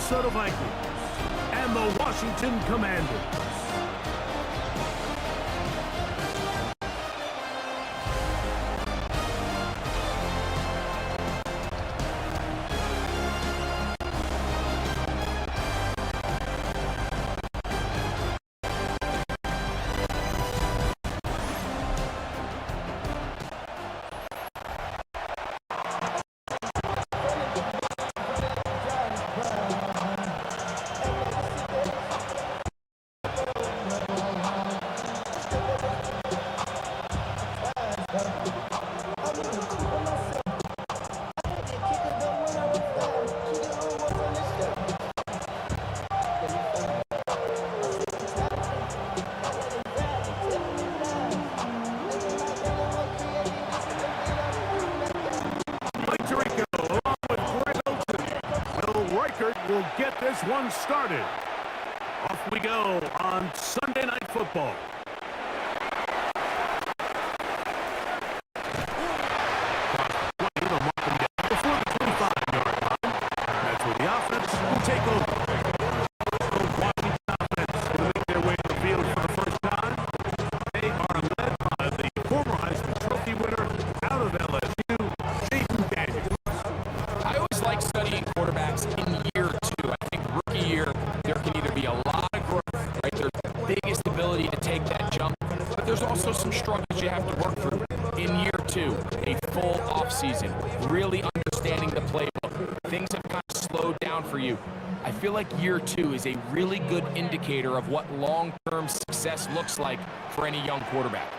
Minnesota Vikings and the Washington Commanders. Will get this one started. Off we go on Sunday Night Football. Before the 25-yard line. That's where the offense will take over. The Washington offense will make their way to the field for the first time. They are led by the former Heisman Trophy winner out of LSU, Jaden Daniels. I always like studying quarterbacks in year two. I think rookie year, there can either be a lot of growth, right? Their biggest ability to take that jump, but there's also some struggles you have to work through. In year two, a full offseason, really understanding the playbook. Things have kind of slowed down for you. I feel like year two is a really good indicator of what long-term success looks like for any young quarterback.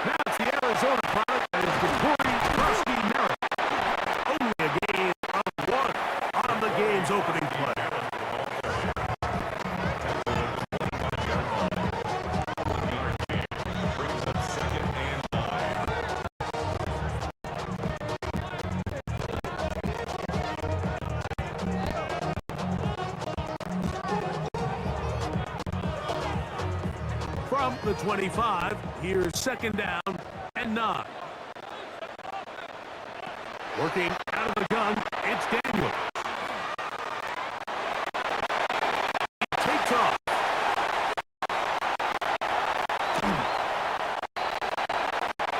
Now it's the Arizona product that is the Corey Krusty Merritt. Only a gain of one on the game's opening play. From the 25, here's second down and 9. Working out of the gun, it's Daniels. He takes off.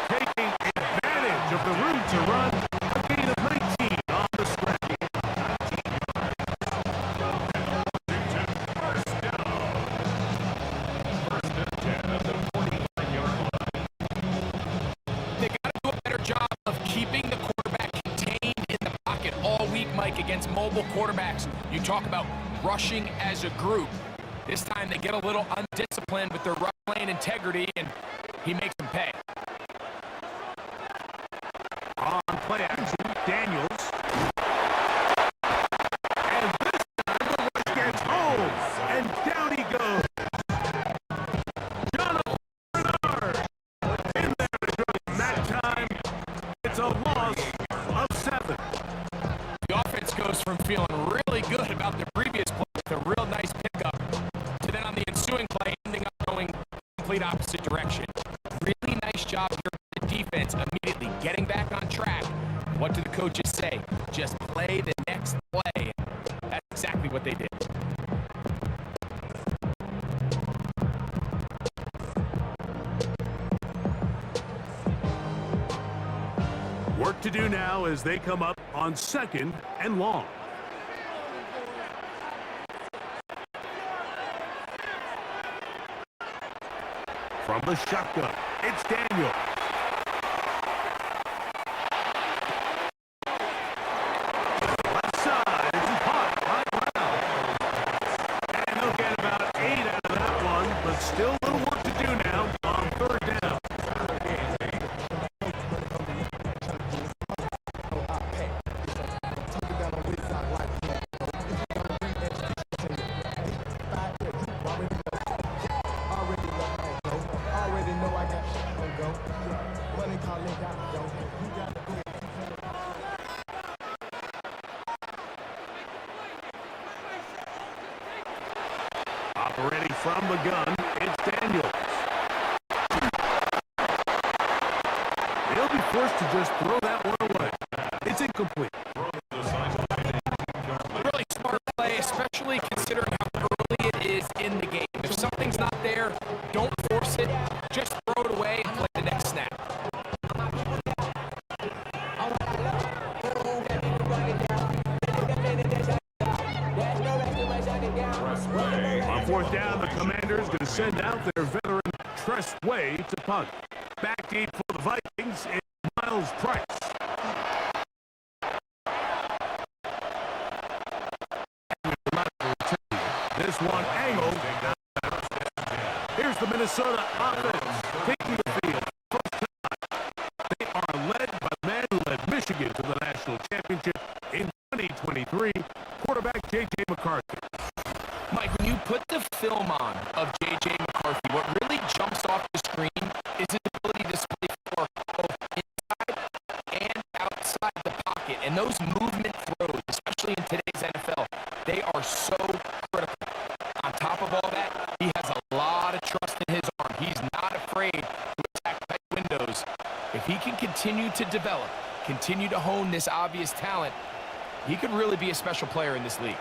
Taking advantage of the room to run, a gain of 19 on the stretch. Against mobile quarterbacks. You talk about rushing as a group. This time they get a little undisciplined with their rush lane integrity, and he makes them pay. On play action, Daniels. And this time the rush gets home, and down he goes. Jonathan Bernard in there to go. That time, it's a loss of 7. Goes from feeling really good about the previous play with a real nice pickup to then on the ensuing play ending up going complete opposite direction. Really nice job here by the defense immediately getting back on track. What do the coaches say? Just play the next play. That's exactly what they did. Work to do now as they come up on second and long. From the shotgun, it's Daniel. Left side, it's caught right around. And they'll get about 8 out of that one, but still a little work to do now on third down. Operating from the gun, it's Daniels. He'll be forced to just throw that one away. It's incomplete. Really smart play, especially considering how early it is in the game. If something's not there, don't force it. Just throw it away and play the next snap. On fourth down, the Commanders going to send out their veteran Tress Way to punt. Back deep for the Vikings is Miles Price. This one angled. Here's the Minnesota offense taking the field. First time. They are led by the man who led Michigan to the national championship in 2023, quarterback J.J. McCarthy. Mike, when you put the film on of J.J. McCarthy, what really jumps off the screen is his ability to play for both inside and outside the pocket. And those movement throws, especially in today's NFL, they are so critical. On top of all that, he has a lot of trust in his arm. He's not afraid to attack tight windows. If he can continue to develop, continue to hone this obvious talent, he could really be a special player in this league.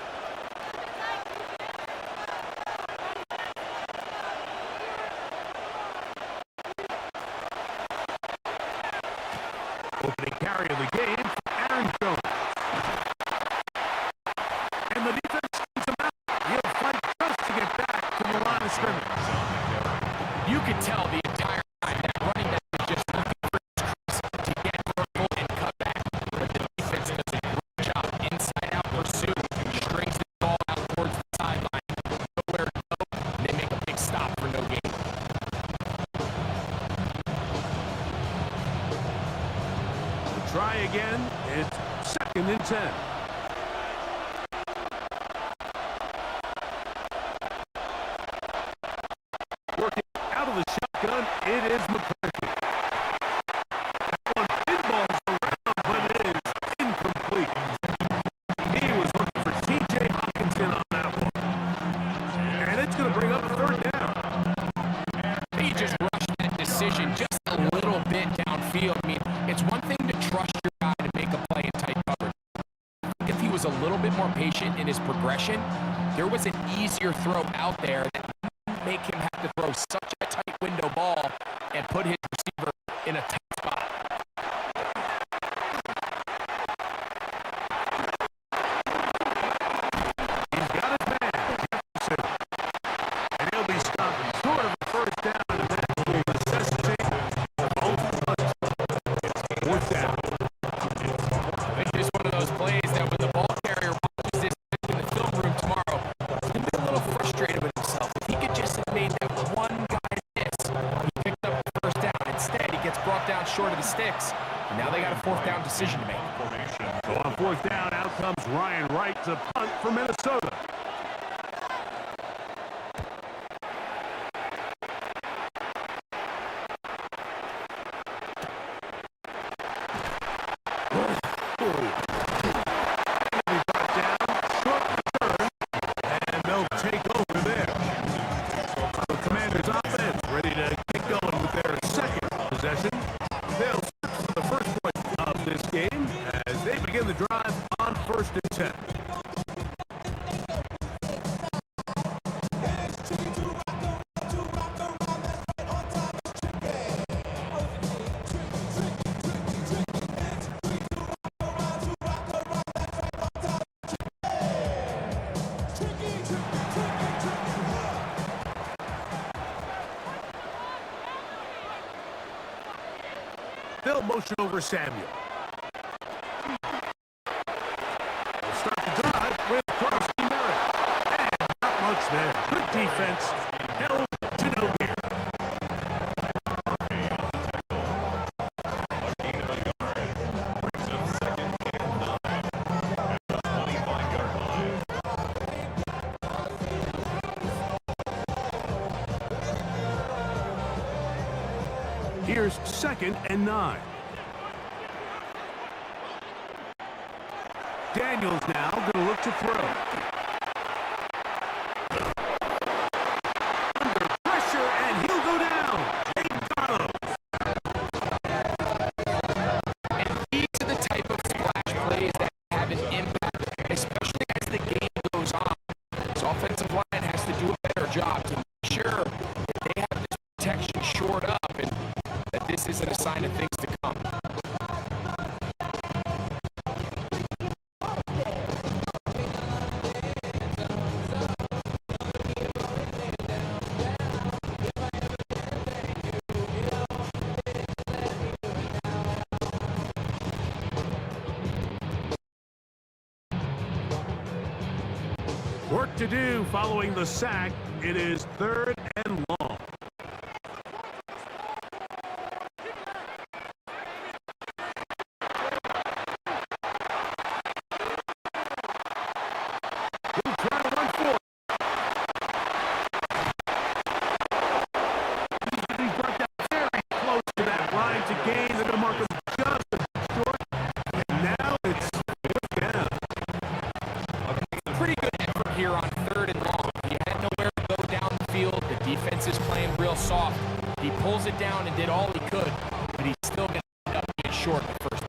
Opening carry of the game for Aaron Jones. And the defense sends him out. He'll fight just to get back to the line of scrimmage. You can tell the entire time that running back is just looking for his crease to get vertical and cut back. But the defense does a great job. Inside-out pursuit. Strings the ball out towards the sideline. Nowhere to go. And they make a big stop for no gain. Try again. It's 2nd and 10. Working out of the shotgun, it is McCarthy. That one pinballs around, but it is incomplete. He was looking for T.J. Hawkinson on that one. And it's going to bring up 3rd down. He just rushed that decision just a little bit downfield. I mean, it's one thing to trust your guy to make a play in tight coverage. If he was a little bit more patient in his progression, there was an easier throw out there that wouldn't make him have to throw such a tight window ball and put his receiver in a tight spot. He's got his man, Jefferson. And he'll be stopped short of a 1st down, and that will necessitate both punts. 4th down. It's just one of those plays that when the ball carrier watches this in the film room tomorrow, he's going to be a little frustrated with himself. If he could just have made that one guy miss, he picked up the 1st down. Instead, he gets brought down short of the sticks, and now they got a 4th down decision to make. So on 4th down, out comes Ryan Wright to punt for Minnesota. Take over there. The Commanders offense ready to get going with their 2nd possession. They'll search for the first point of this game as they begin the drive on 1st and 10. They'll motion over Samuel. They'll start the drive with Crosby Merritt. And not much there. Good defense. Held to no gear. Here's 2nd and 9. Daniels now going to look to throw. Under pressure, and he'll go down. They got him. to do following the sack. It is 3rd and long. He'll try to run for it. He's brought that very close to that line to gain. They're going to mark him just a bit short. And now it's 4th down. Pretty good effort here on 3rd and long. He had nowhere to go down the field. The defense is playing real soft. He pulls it down and did all he could, but he's still going to end up being short the first.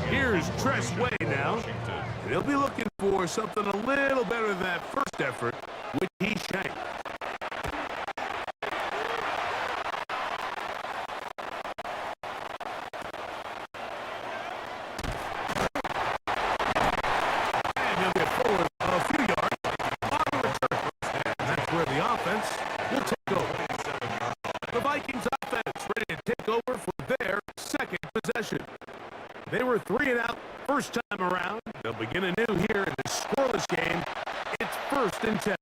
Here's Tress Way now. And he'll be looking for something a little better than that first effort, which he shanked. And he'll get forward a few yards on the return. And that's where the offense will take over. The Vikings offense ready to take over for their second possession. They were 3 and out first time around. They'll begin anew here in this scoreless game. It's 1st and 10.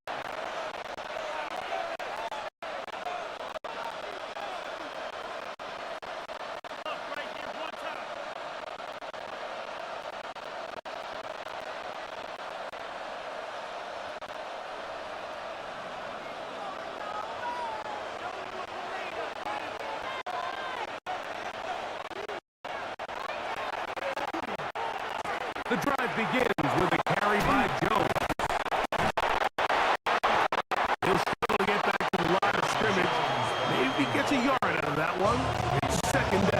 The drive begins with a carry by Jones. He'll struggle to get back to the line of scrimmage. Maybe he gets a yard out of that one. It's 2nd down.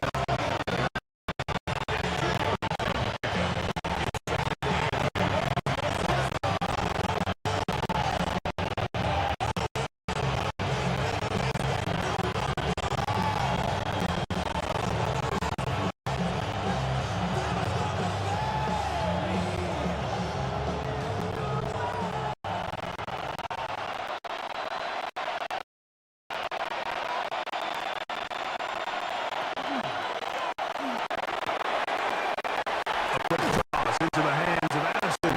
Into the hands of Addison.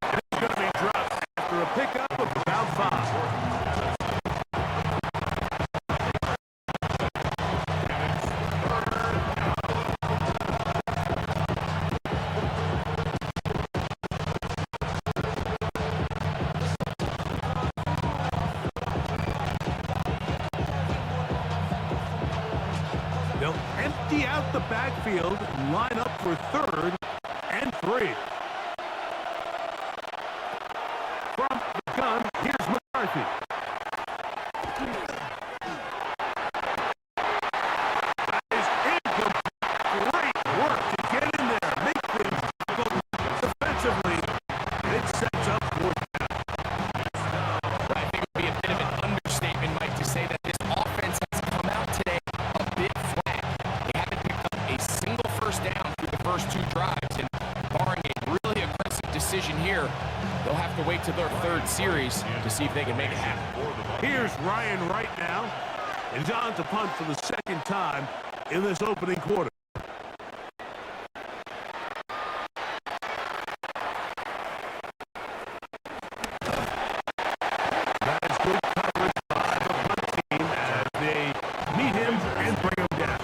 And it's going to be dropped after a pickup of about 5. They'll empty out the backfield and line up for 3rd and 3. From the gun, here's McCarthy. That is incomplete. Great work to get in there, make things difficult defensively, and it sets up 4th down. I think it would be a bit of an understatement, Mike, to say that this offense has come out today a bit flat. They haven't picked up a single first down through the first 2 drives, and barring a really aggressive decision here, they'll have to wait to their 3rd series to see if they can make it happen. Here's Ryan right now, and he's on to punt for the 2nd time in this opening quarter. That is good coverage by the punt team as they meet him and bring him down.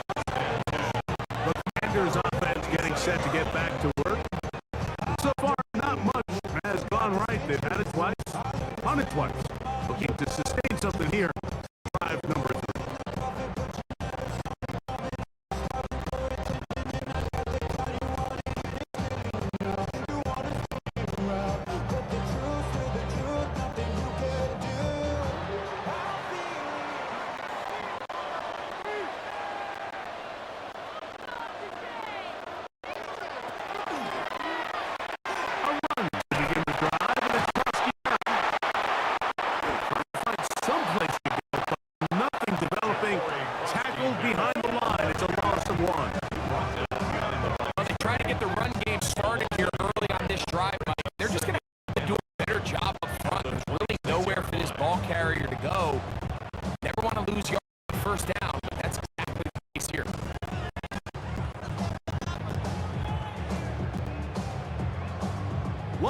The Commanders offense getting set to get back to work. So far, not much has gone right. They've had it twice, punted twice. Looking to sustain something here. Drive number 3. Tackled behind the line. It's a loss of 1. Well, they try to get the run game started here early on this drive, Mike. They're just going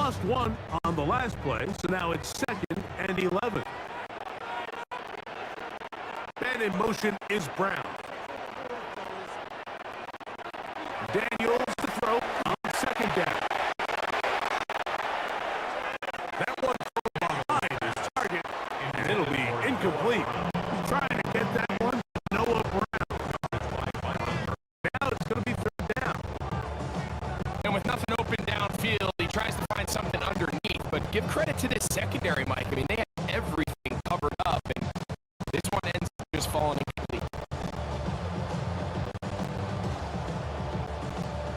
lost one on the last play, so now it's 2nd and 11. And in motion is Brown. Daniels to throw on 2nd down. That one thrown behind his target, and it'll be incomplete. Trying to get that one, Noah Brown. Now it's going to be 3rd down. And with nothing open downfield, he tries to find something underneath. But give credit to this secondary, Mike. I mean, they had everything covered up, and this one ends up just falling incomplete.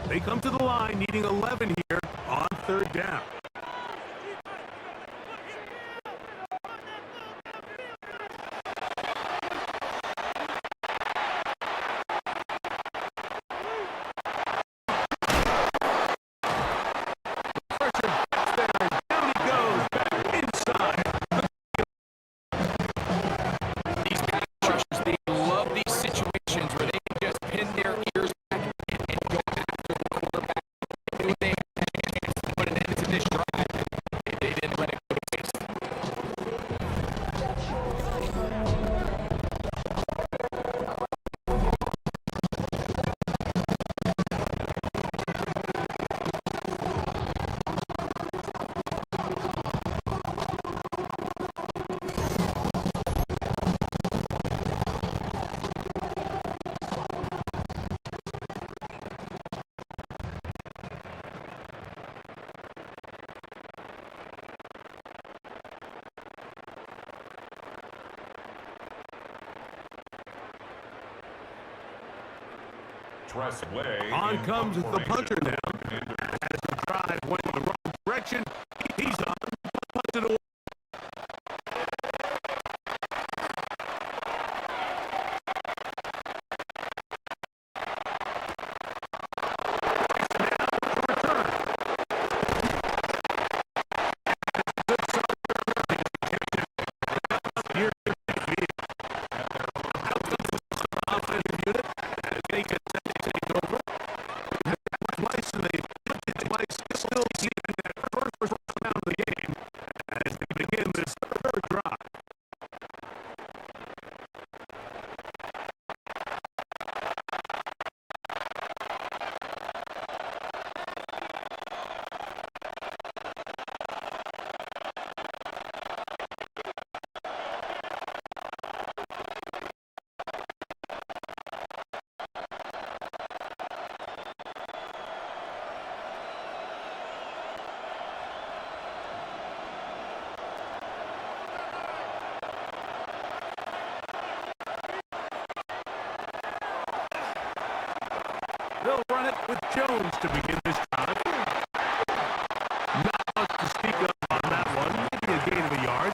They come to the line needing 11 here on 3rd down. On comes the punter now. As the drive went in the wrong direction, he's on. Punts it away. They'll run it with Jones to begin this drive. Not much to speak of on that one. Maybe a gain of a yard.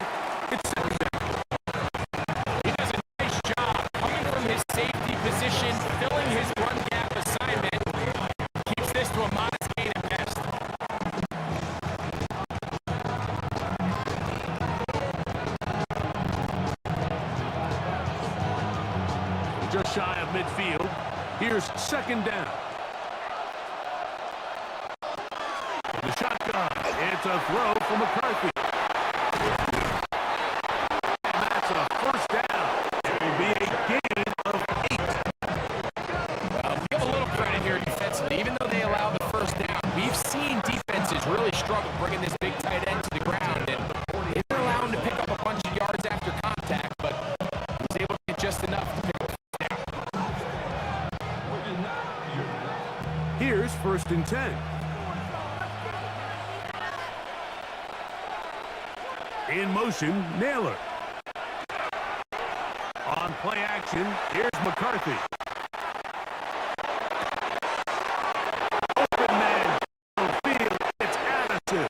It's 2nd down. He does a nice job coming from his safety position, filling his run gap assignment. Keeps this to a modest gain at best. Just shy of midfield. Here's 2nd down. The shotgun. It's a throw for McCarthy. And that's a 1st down. It will be a gain of 8. Well, give a little credit here defensively. Even though they allowed the 1st down, we've seen defenses really struggle bringing this big tight end to the ground. And they didn't allow him to pick up a bunch of yards after contact, but he was able to get just enough to pick up a down. Here's 1st and 10. In motion, Naylor. On play action, here's McCarthy. Open man, field, it's Addison.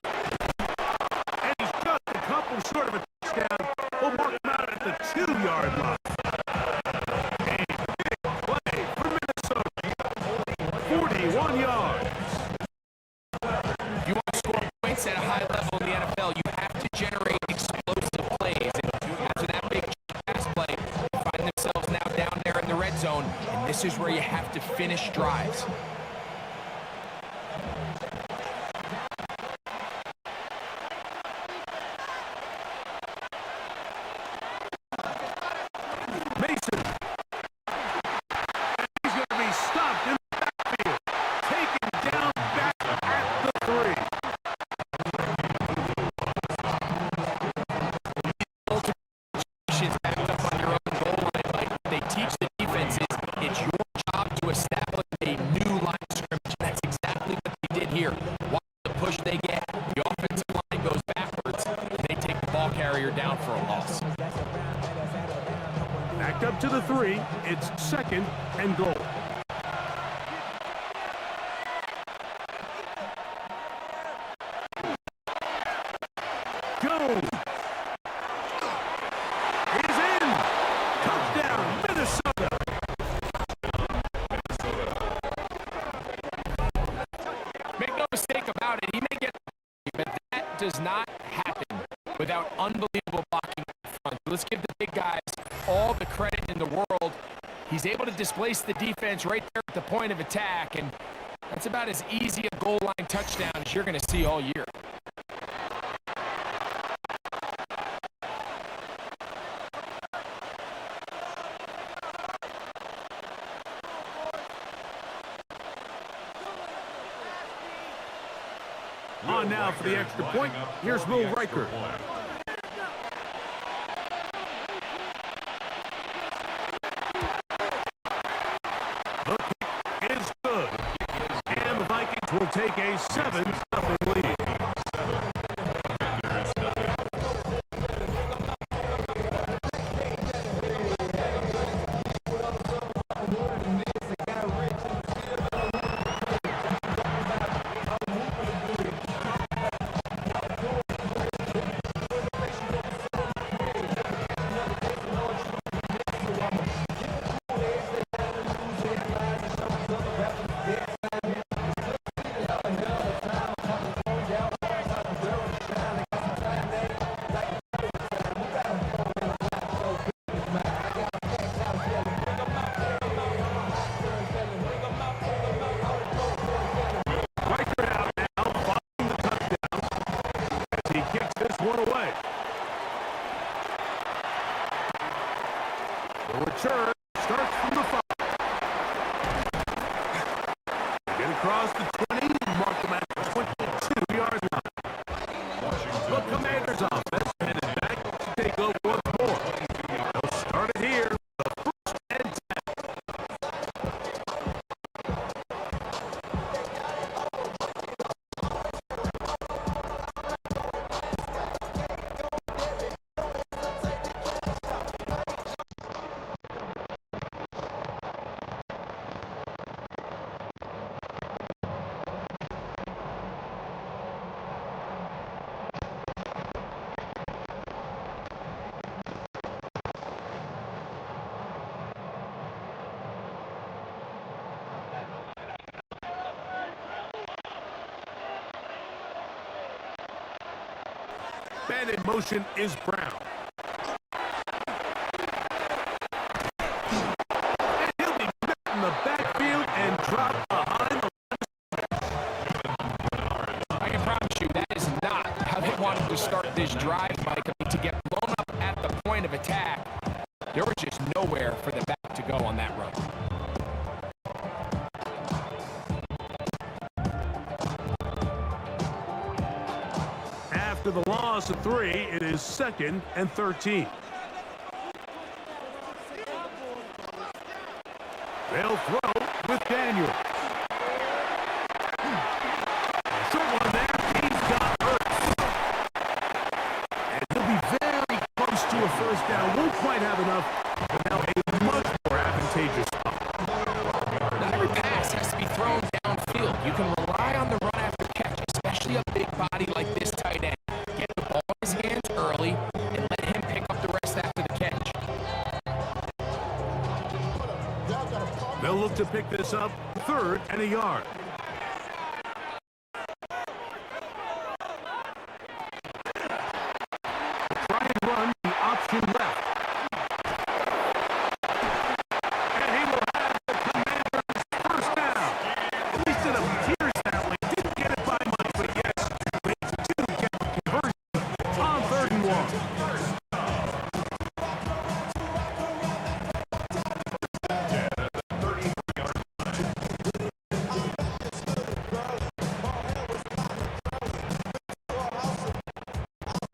And he's just a couple short of a touchdown. We'll mark him out at the 2-yard line. A big play for Minnesota. 41 yards. If you want to score points at a high level in the NFL, you have to generate explosive plays. And after that big pass play, they find themselves now down there in the red zone, and this is where you have to finish drives. establish a new line of scrimmage. That's exactly what they did here. Watch the push they get. The offensive line goes backwards, and they take the ball carrier down for a loss. Back up to the 3. It's 2nd and goal. Go! He's in! Touchdown, Minnesota! Make no mistake about it, he may get, but that does not happen without unbelievable blocking up front. Let's give the big guys all the credit in the world. He's able to displace the defense right there at the point of attack, and that's about as easy a goal line touchdown as you're going to see all year. On now for the extra point. Here's Will Riker. The kick is good. And the Vikings will take a 7-0 lead. One away. The return starts from the 5. Get across the 20, mark them at the 22-yard line. The Commanders offense headed back to take over once more. They'll start it here. The 1st and 10. Man in motion is Brown. And he'll be met in the backfield and dropped behind the I can promise you that is not how they wanted to start this drive, Mike. I mean, to get blown up at the point of attack, there was just nowhere for the back to go on that run. After the loss of 3, it is 2nd and 13. They'll throw with Daniel. Short one there. He's got Hurts. And he'll be very close to a 1st down. Won't quite have enough, but now a much more advantageous spot. Not every pass has to be thrown downfield. You can rely on the run after catch, especially a big body like this tight end. Get the ball in his hands early and let him pick up the rest after the catch. They'll look to pick this up 3rd and a yard. Try and run the option left. And he will have the Commanders' 1st down. At least it appears that way. Didn't get it by much, but yes, they do get the conversion on 3rd and 1.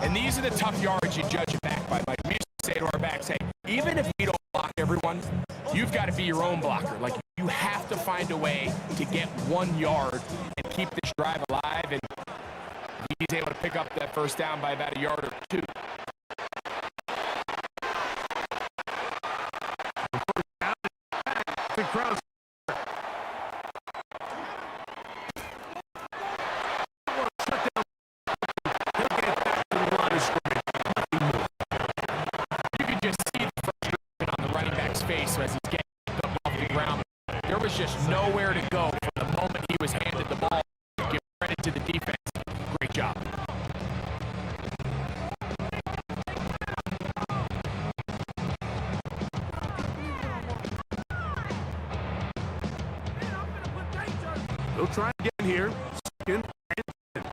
And these are the tough yards you judge it back by. Like we used to say to our backs, hey, even if we don't block everyone, you've got to be your own blocker. Like, you have to find a way to get 1 yard and keep this drive alive, and he's able to pick up that first down by about a yard or two. Cross. You can just see the frustration on the running back's face as he's getting up off the ground. There was just nowhere to go from the moment he was handed the ball. Give credit to the defense. Great job. They'll try again here. Second and 10.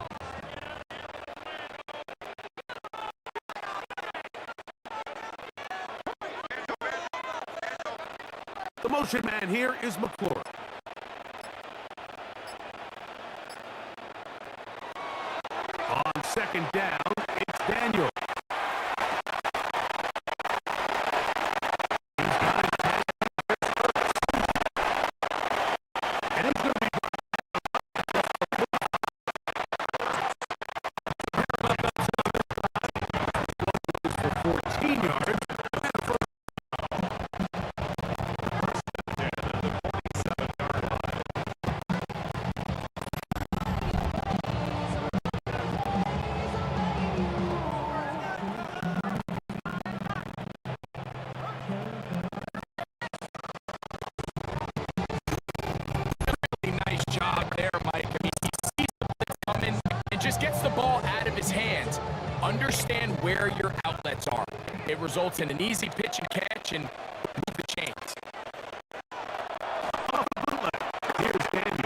The motion man here is McClure. On second down, it's Daniel. He's got it. And it's going to be for 14 yards. Gets the ball out of his hands. Understand where your outlets are. It results in an easy pitch and catch and move the chains. Off the bootleg. Here's Daniel.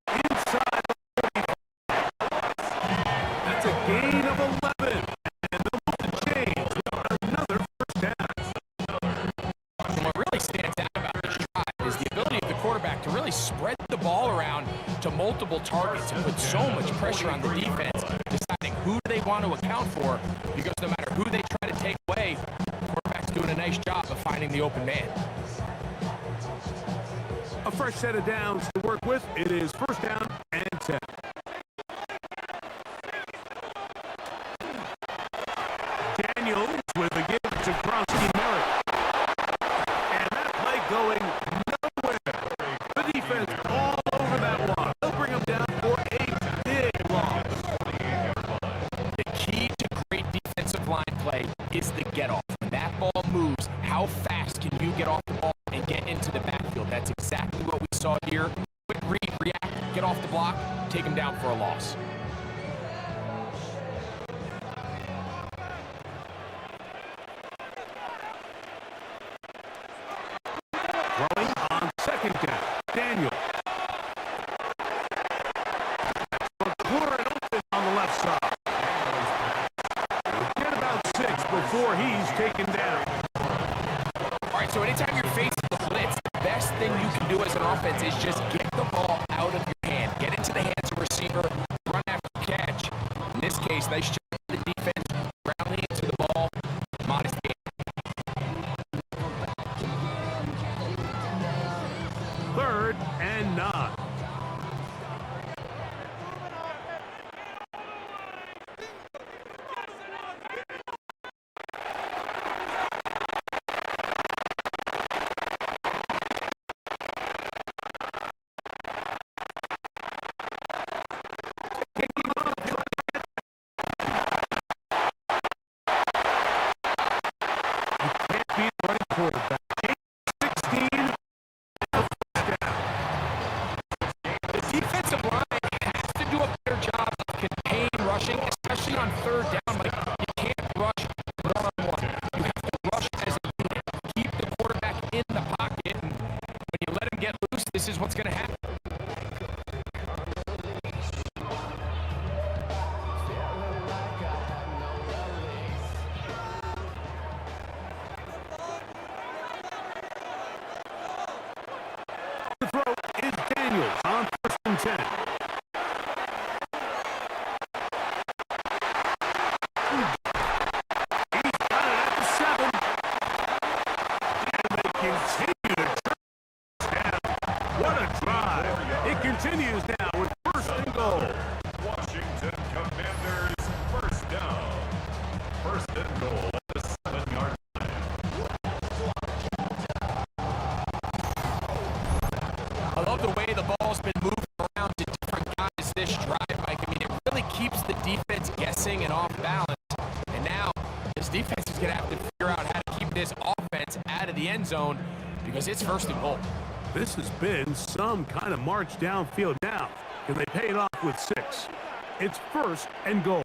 Inside the 45. That's a gain of 11. And they'll move the chains with another first down. And what really stands out about this drive is the ability of the quarterback to really spread the ball around to multiple targets and put so much pressure on the defense, deciding who do they want to account for, because no matter who they try to take away, the quarterback's doing a nice job of finding the open man. A fresh set of downs to work with. It is first down and 10. Daniels with a give to Kronsky Merritt. And that play going nowhere. The defense all over that one. They'll bring them down for a big loss. The key to great defensive line play is the get-off. When that ball moves, how fast can you get off the ball and get into the backfield? That's exactly what we saw here. Quick read, react, get off the block, take him down for a loss. Throwing on second down. Daniel. McClure and open on the left side. He'll get about 6 before he's taken down. All right, so anytime you're facing the blitz, the best thing you can do as an offense is just get the ball out of your hand. Get into the hands of the receiver, run after the catch. In this case, nice job by the defense, rallying to the ball, modest gain. Third and 9. Quarterback. 16. The defensive line has to do a better job of contained rushing, especially on third down. Like, you can't rush one-on-one. You have to rush as a unit. Keep the quarterback in the pocket, and when you let him get loose, this is what's going to happen. The throw is Daniels on first and 10. This defense is going to have to figure out how to keep this offense out of the end zone because it's first and goal. This has been some kind of march downfield now. Can they pay it off with 6? It's first and goal.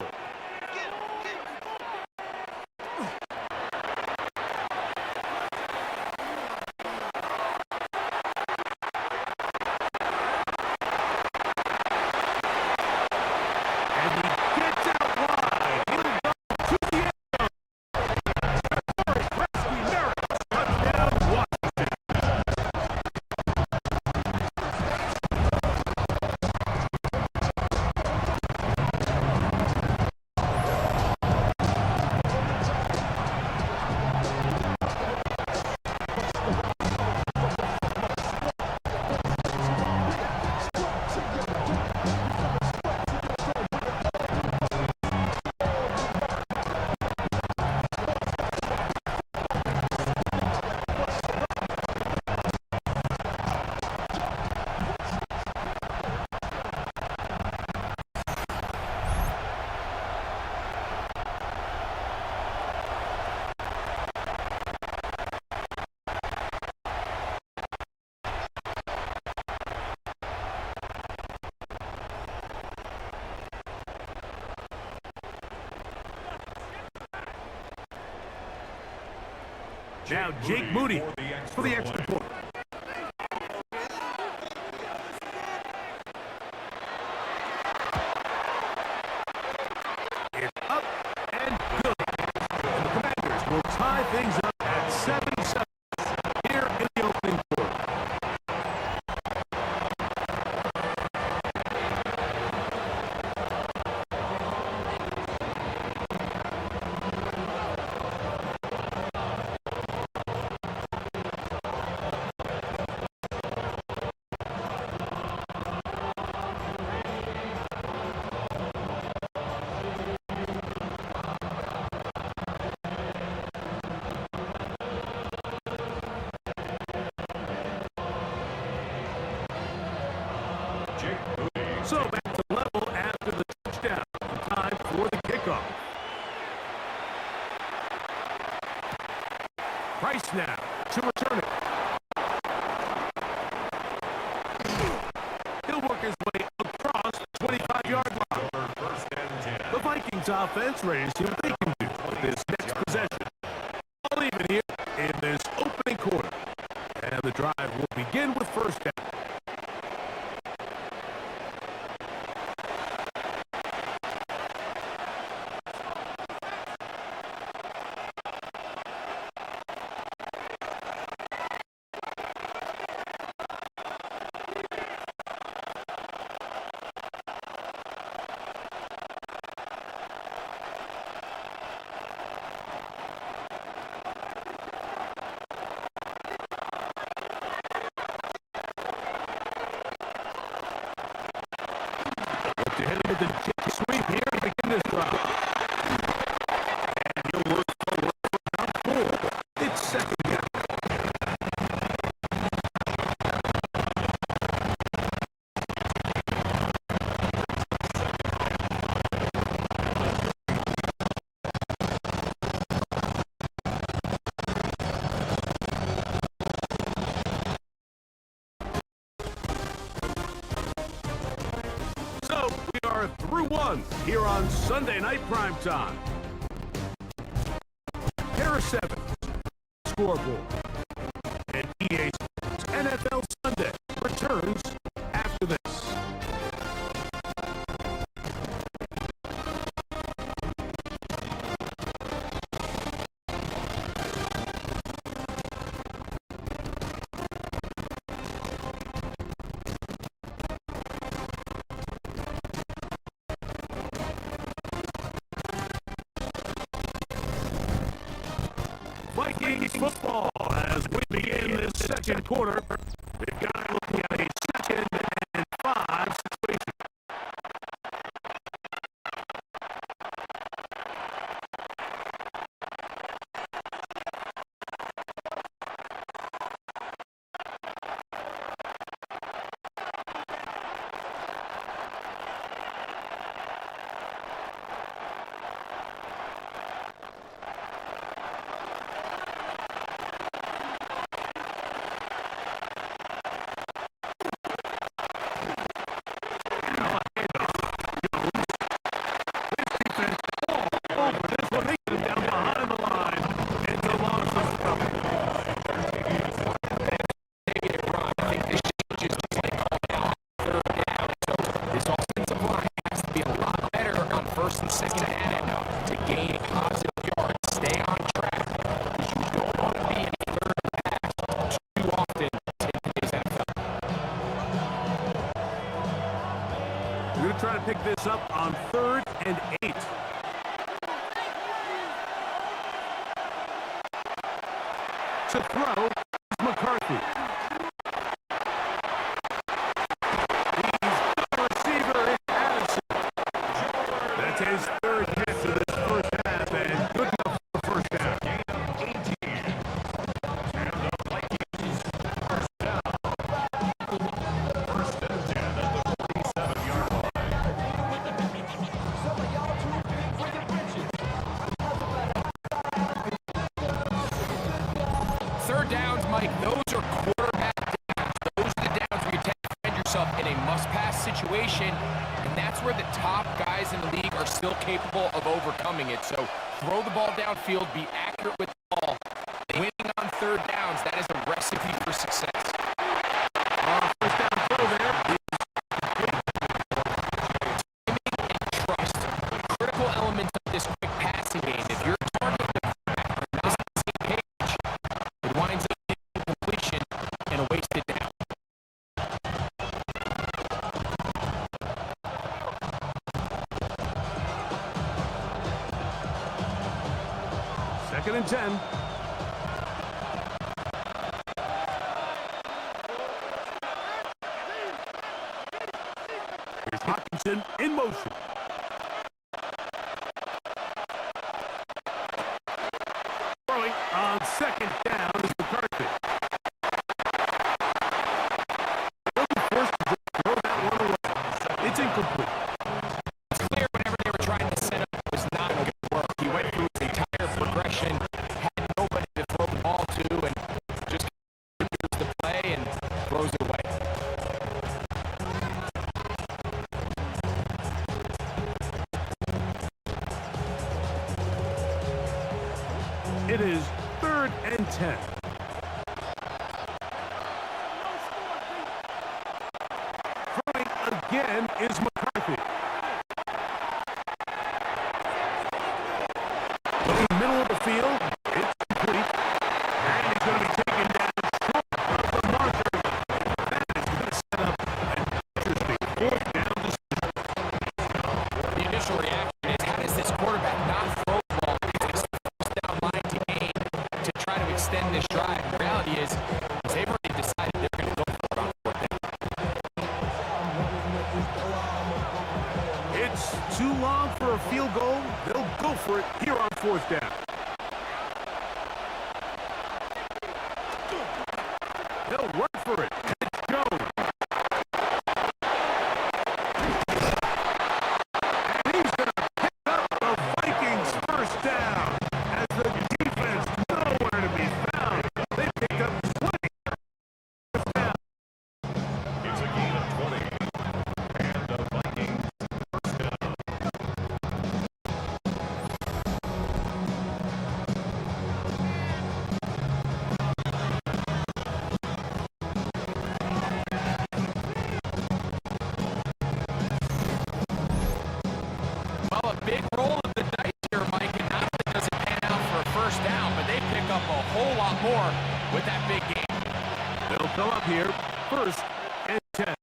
Now Jake Moody for the extra point. It's up and good. And the Commanders will tie things up at 7-7 here in the opening quarter. So back to level after the touchdown. Time for the kickoff. Price now to return it. He'll work his way across the 25-yard line. The Vikings offense ready to see what they can do with this next possession. All even here in this opening quarter. And the drive will begin with first down. Heading to the jet sweep here to begin this drive. And he'll work forward for down 4. It's second down. So we are through one here on Sunday Night Primetime. Pair of 7, scoreboard, and EA Sports NFL Sunday returns after this. Vikings football as we begin this second quarter. We've got looking at a 2nd and 5 situation. To throw is McCarthy. He's got a receiver in Addison. That's his third catch of this first half, and good enough for the first down. Third downs, Mike, those are quarterback downs. Those are the downs where you tend to find yourself in a must-pass situation, and that's where the top guys in the league are still capable of overcoming it. So throw the ball downfield, be accurate with the ball. Winning on third downs, that is a recipe for success. First down throw there. Timing and trust, critical elements of this quick passing game. If you're targeting the quarterback or not on the same page, it winds up being incompletion and a wasted down. Second and 10. Here's Hawkinson in motion. Throwing on second down is McCarthy. They'll be forced to throw that one away. It's incomplete. It's clear whenever they were trying to set up, it was not going to work. He went through his entire progression, had nobody to throw the ball to, and just continues the play and throws it away. It is third and 10. Throwing again is McCarthy. Looking middle of the field, it's complete. And he's going to be taken down short of the marker. That is going to set up an interesting fourth down decision. The initial reaction is, how does this quarterback not throw the ball because it's the first down line to gain to try to extend this drive? The reality is they've already decided they're going to go for it on fourth down. It's too long for a field goal. They'll go for it here on fourth down. They'll run for it. And it's Jones. And he's going to pick up the Vikings first down. As the defense nowhere to be found. They pick up 20. First down. It's a gain of 20. And the Vikings first down. Well, a big roll of the dice here, Mike, and not only does it pan out for a first down, but they pick up a whole lot more with that big game. They'll come up here. First and 10.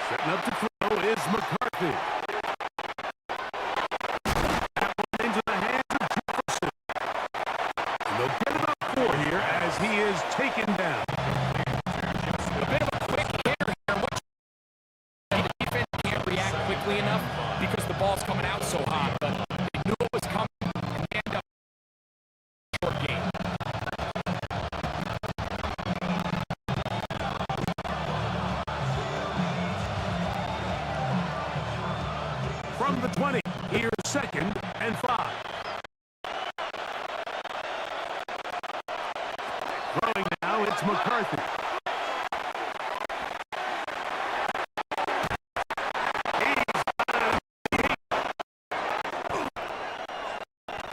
Setting up to throw is McCarthy. That one into the hands of Jefferson. And they'll get about 4 here as he is taken down. A bit of a quick hitter here. What the defense can't react quickly enough because the ball's coming out so hot, but they knew it was coming and they end up short game. From the 20, here's second and 5. Throwing now, it's McCarthy.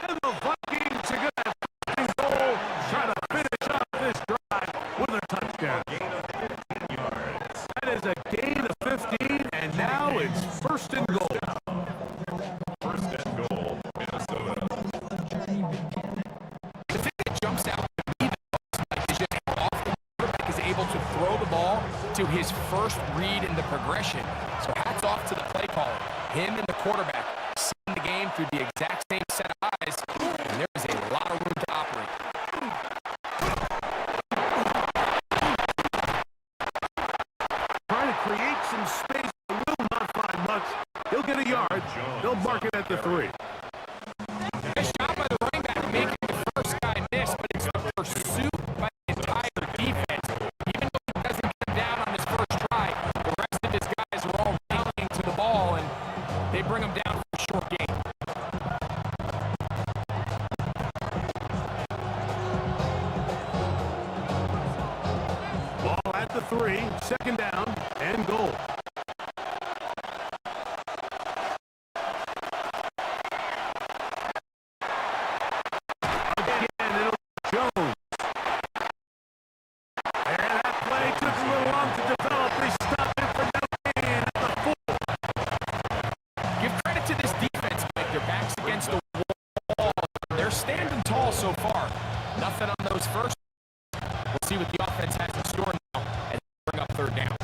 And the Vikings are going to goal, try to finish off this drive with a touchdown. That is a gain of 15, and now it's first and goal. First and goal, Minnesota. The thing that jumps out to me the most, Mike, is just how often the quarterback is able to throw the ball to his first read in the progression. So hats off to the play caller. Him and the quarterback seeing the game through the exact same set of eyes. a yard. They'll mark it at the 3. Nice job by the running back making the first guy miss, but it's the pursuit by the entire defense. Even though he doesn't get him down on his first try, the rest of his guys are all rallying to the ball, and they bring him down for a short gain. Ball at the 3, 2nd down and goal. So far, nothing on those first. We'll see what the offense has in store now as they bring up 3rd down.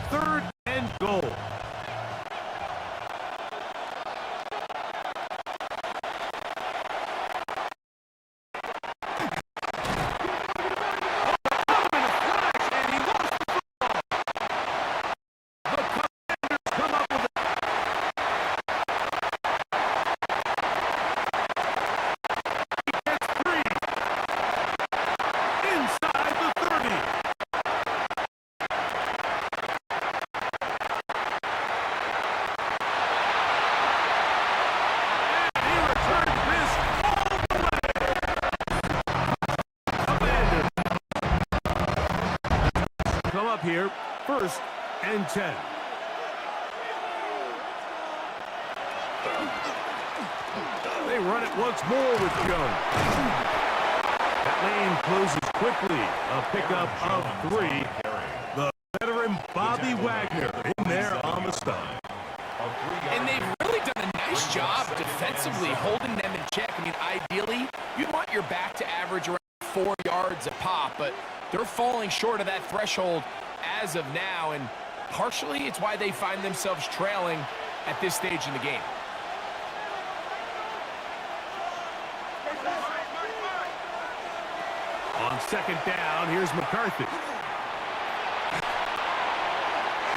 Third and goal. Come up here, 1st and 10. They run it once more with Jones. That lane closes quickly. A pickup of 3. The veteran Bobby Wagner in there on the stop. And they've really done a nice job defensively holding them in check. I mean, ideally, you want your back to average around 4 yards a pop, but they're falling short of that threshold as of now, and partially it's why they find themselves trailing at this stage in the game. On 2nd down, here's McCarthy.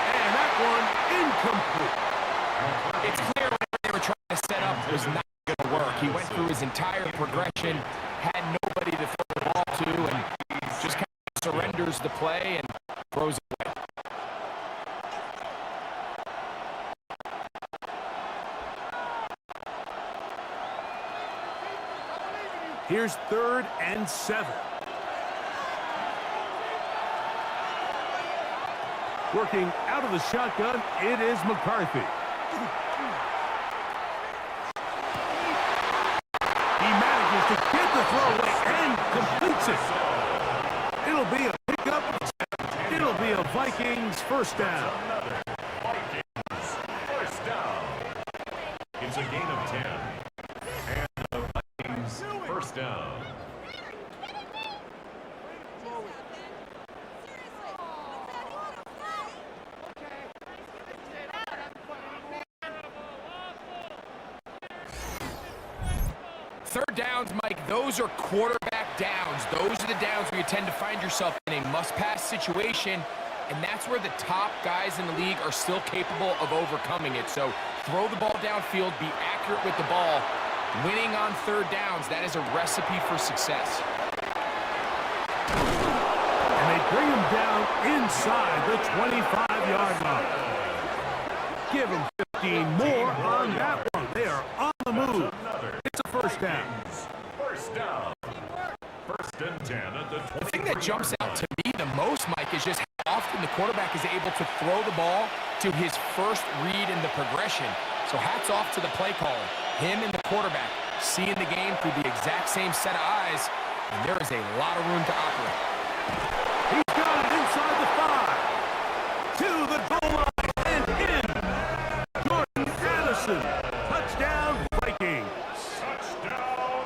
And that one incomplete. It's clear what they were trying to set up was not going to work. He went through his entire progression, had nobody to throw the ball to, and just kind of surrenders the play and throws it away. Here's 3rd and 7. Working out of the shotgun, it is McCarthy. He manages to get the throw away and completes it. It'll be a pickup. It'll be a Vikings 1st down. Vikings 1st down. It's a gain of 10. And the Vikings 1st down. Third downs, Mike, those are quarterback downs. Those are the downs where you tend to find yourself in a must-pass situation, and that's where the top guys in the league are still capable of overcoming it. So throw the ball downfield, be accurate with the ball. Winning on 3rd downs, that is a recipe for success. And they bring him down inside the 25-yard line. Give him 15 more on that one. They are on the move. It's a 1st down. 1st down. 1st and 10 at the 20. The thing that jumps out to me the most, Mike, is just how often the quarterback is able to throw the ball to his first read in the progression. So hats off to the play caller. Him and the quarterback seeing the game through the exact same set of eyes, and there is a lot of room to operate. He's got it inside the 5. To the goal line and in. Jordan Addison. Touchdown, Vikings. Touchdown,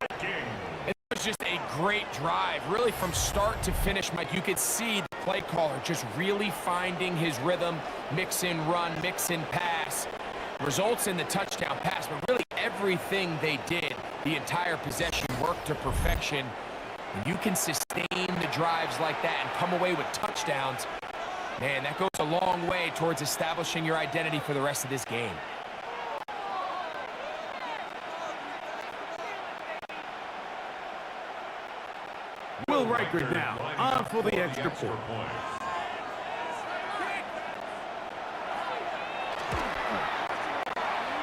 Vikings. It was just a great drive, really from start to finish, Mike. You could see the play caller just really finding his rhythm, mix in run, mix in pass. Results in the touchdown pass, but really everything they did the entire possession work to perfection. When you can sustain the drives like that and come away with touchdowns, man, that goes a long way towards establishing your identity for the rest of this game. Will Riker now on for the extra point.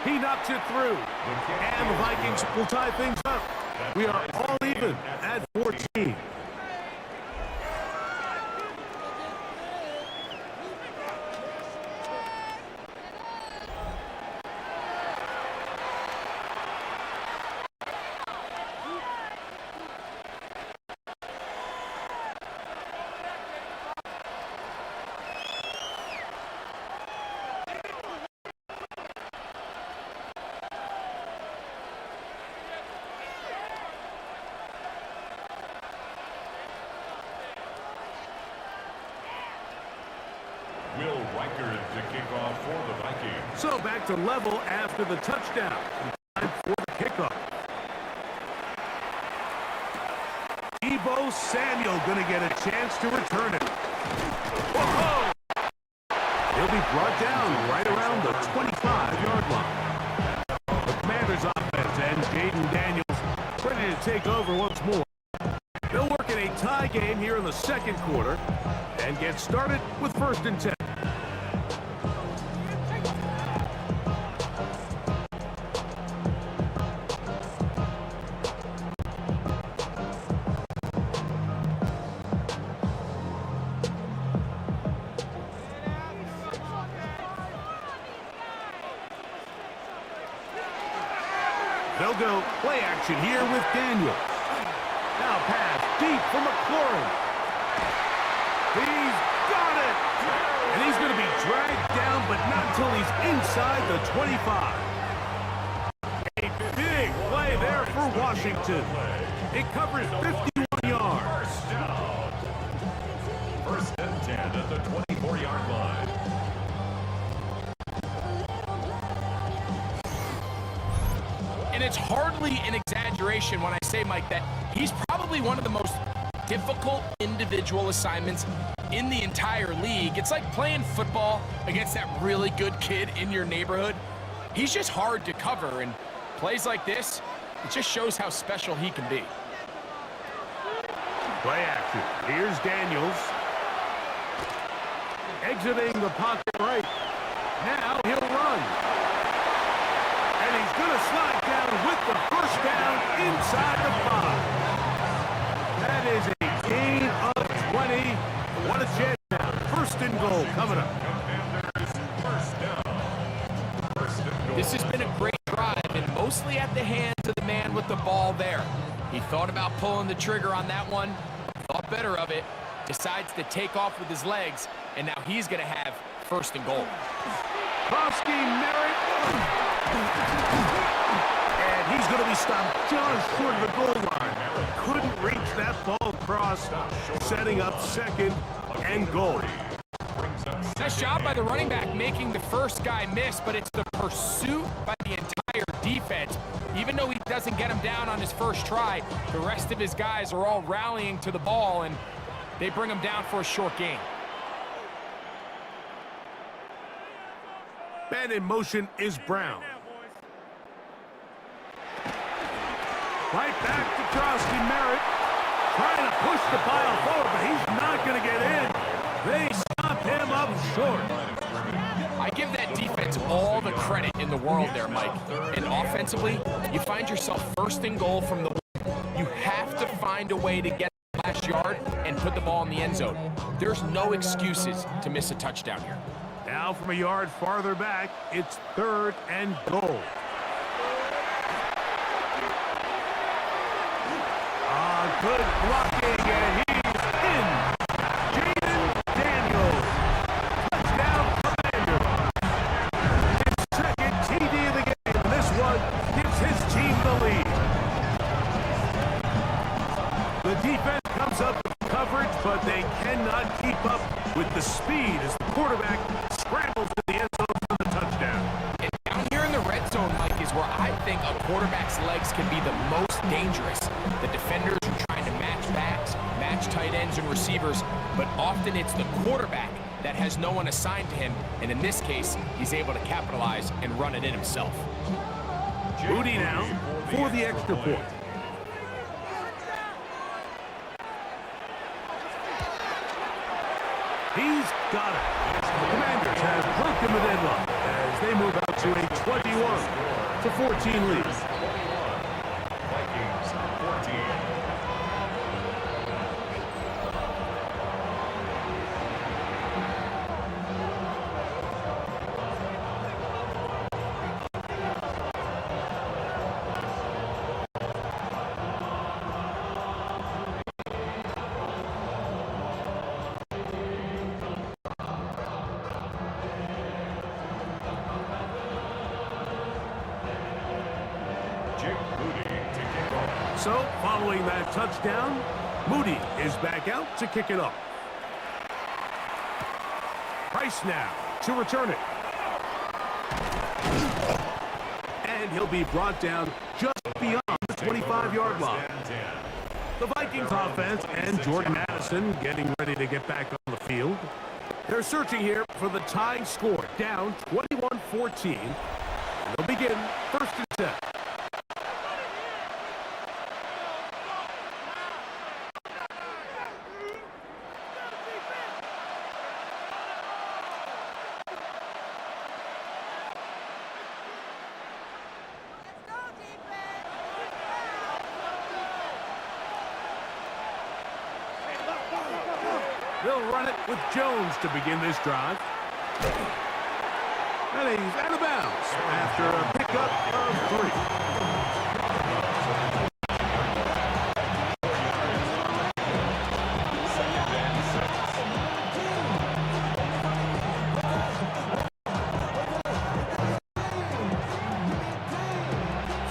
He knocks it through, and the Vikings will tie things up. We are all even at 14. Will Riker to kick off for the Vikings. So back to level after the touchdown. Time for the kickoff. Deebo Samuel going to get a chance to return it. Whoa! He'll be brought down right around the 25-yard line. The Commanders offense and Jaden Daniels ready to take over once more. They'll work in a tie game here in the second quarter and get started with 1st and 10. They'll go play action here with Daniels. Now pass deep for McLaurin. He's got it! And he's going to be dragged down, but not until he's inside the 25. A big play there for Washington. It covers 51 yards. First and 10 at the 24-yard line. And it's hardly an exaggeration when I say, Mike, that he's probably one of the most difficult individual assignments in the entire league. It's like playing football against that really good kid in your neighborhood. He's just hard to cover, and plays like this, it just shows how special he can be. Play action. Here's Daniels. Exiting the pocket right. Now he'll run. And he's going to slide down with the first down inside the 5. That is a gain of 20. What a chance now. 1st and goal coming up. This has been a great drive, and mostly at the hands of the man with the ball there. He thought about pulling the trigger on that one, thought better of it, decides to take off with his legs, and now he's going to have 1st and goal. Krosky Merritt. And he's going to be stopped just short of the goal line. Couldn't reach that ball across, setting up 2nd and goal. Nice job by the running back making the first guy miss, but it's the pursuit by the entire defense. Even though he doesn't get him down on his first try, the rest of his guys are all rallying to the ball, and they bring him down for a short gain. Man in motion is Brown. Right back to Krosky Merritt. Trying to push the pile forward, but he's not going to get in. They stop him up short. I give that defense all the credit in the world there, Mike. And offensively, you find yourself 1st and goal from the one. You have to find a way to get the last yard and put the ball in the end zone. There's no excuses to miss a touchdown here. Now from a yard farther back, it's 3rd and goal. Good blocking, and he's in. Jaden Daniels. Touchdown, Commanders. His 2nd TD of the game. This one gives his team the lead. The defense comes up with coverage, but they cannot keep up with the speed as the quarterback scrambles to the end zone for the touchdown. And down here in the red zone, Mike, is where I think a quarterback's legs can be the tight ends and receivers, but often it's the quarterback that has no one assigned to him, and in this case, he's able to capitalize and run it in himself. Moody now for the extra point. He's got it. The Commanders have broken the deadlock as they move out to a 21-14 lead. Vikings 14. So, following that touchdown, Moody is back out to kick it off. Price now to return it. And he'll be brought down just beyond the 25-yard line. The Vikings offense and Jordan Madison getting ready to get back on the field. They're searching here for the tying score, down 21-14. And they'll begin 1st and 10. They'll run it with Jones to begin this drive. And he's out of bounds after a pickup of 3.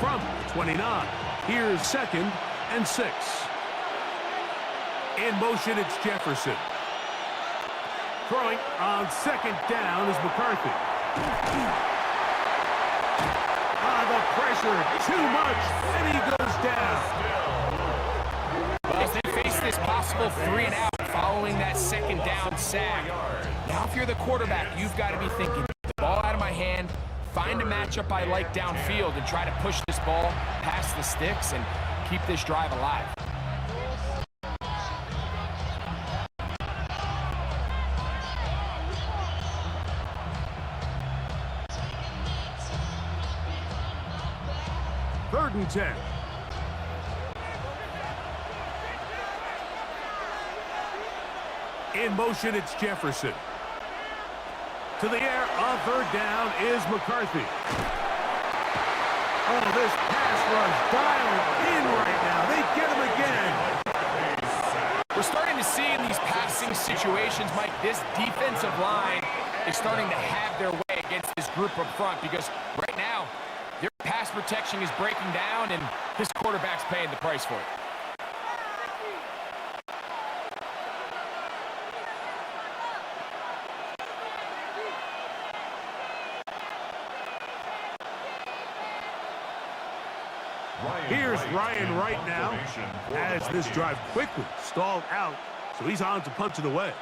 From 29, here's 2nd and 6. In motion, it's Jefferson. Throwing on 2nd down is McCarthy. The pressure, too much, and he goes down. Well, as they face this possible 3-and-out following that 2nd down sack. Now, if you're the quarterback, you've got to be thinking, the ball out of my hand, find a matchup I like downfield and try to push this ball past the sticks and keep this drive alive. Third and 10. In motion, it's Jefferson. To the air on 3rd down is McCarthy. Oh, this pass rush dialed in right now. They get him again. We're starting to see in these passing situations, Mike, this defensive line is starting to have their way against this group up front because right now, their pass protection is breaking down, and this quarterback's paying the price for it. Here's Ryan right now as this drive quickly stalled out, so he's on to punch it away.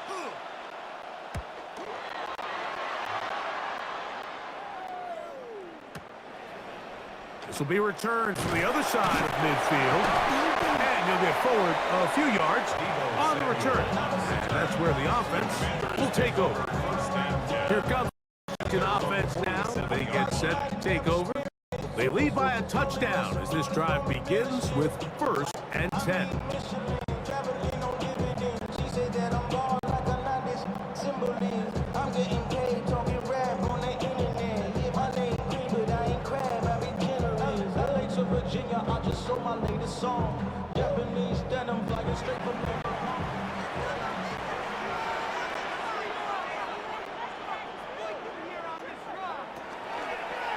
This will be returned from the other side of midfield. And he'll get forward a few yards on the return. And that's where the offense will take over. Here comes an offense now. They get set to take over. They lead by a touchdown as this drive begins with 1st and 10. Virginia, I just sold my latest song. Japanese denim flying straight from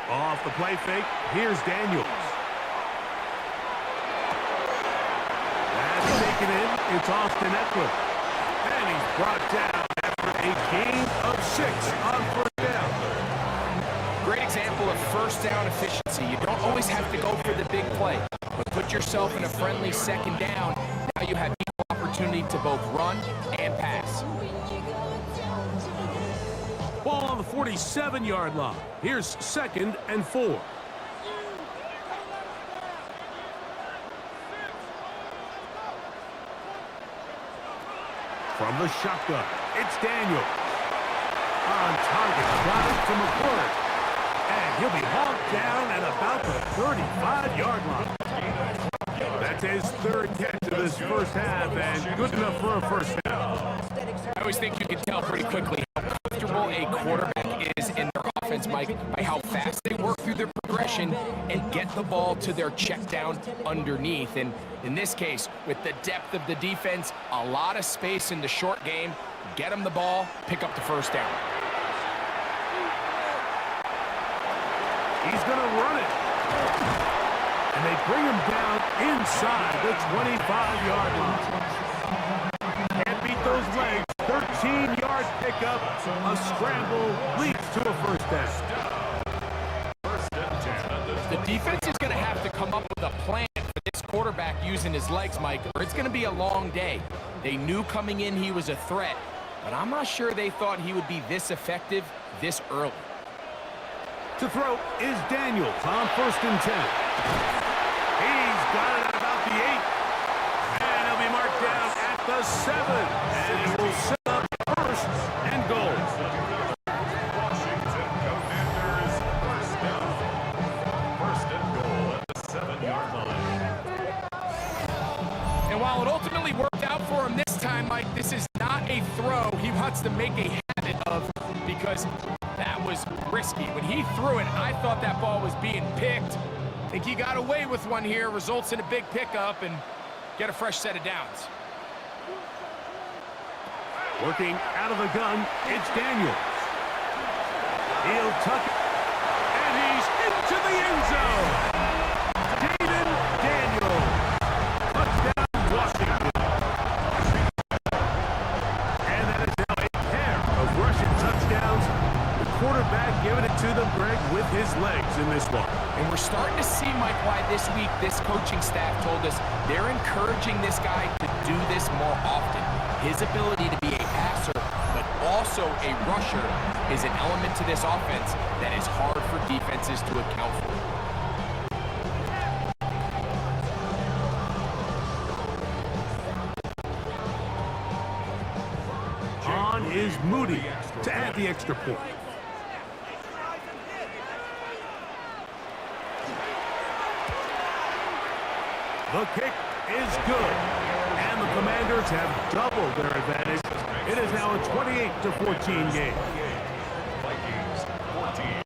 Off the play fake, here's Daniels. That's taken in, it's Austin Eckler. And he's brought down after a gain of 6 on 1st down. Great example of 1st down efficiency. You don't always have to go for the big play, but put yourself in a friendly 2nd down. Now you have equal opportunity to both run and pass. Ball on the 47-yard line. Here's 2nd and 4. From the shotgun, it's Daniels. On target, got it to McCourt. And he'll be hauled down at about the 35-yard line. That's his 3rd catch of this first half, and good enough for a first down. I always think you can tell pretty quickly how comfortable a quarterback is in their offense, Mike, by how fast they work through their progression and get the ball to their check down underneath. And in this case, with the depth of the defense, a lot of space in the short game, get them the ball, pick up the first down. He's going to run it. And they bring him down inside the 25-yard line. Can't beat those legs. 13-yard pickup. A scramble leads to a first down. The defense is going to have to come up with a plan for this quarterback using his legs, Mike, or it's going to be a long day. They knew coming in he was a threat, but I'm not sure they thought he would be this effective this early. To throw is Daniels on 1st and 10. He's got it at about the 8. And he'll be marked down at the 7. And he will set up 1st and goal. Washington Commanders first down. 1st and goal at the 7-yard line. And while it ultimately worked out for him this time, Mike, this is not a throw he wants to make a habit of, because that was risky. When he threw it, I thought that ball was being picked. I think he got away with one here, results in a big pickup and get a fresh set of downs. Working out of the gun, it's Daniels. He'll tuck it, and he's into the end zone. David Daniels. Touchdown, Washington. And that is now a pair of rushing touchdowns. The quarterback giving it to them, Greg, with his legs in this one. And we're starting to see, Mike, why this week this coaching staff told us they're encouraging this guy to do this more often. His ability to be a passer, but also a rusher, is an element to this offense that is hard for defenses to account for. On is Moody to add the extra point. The kick is good, and the Commanders have doubled their advantage. It is now a 28-14 game. Vikings 14.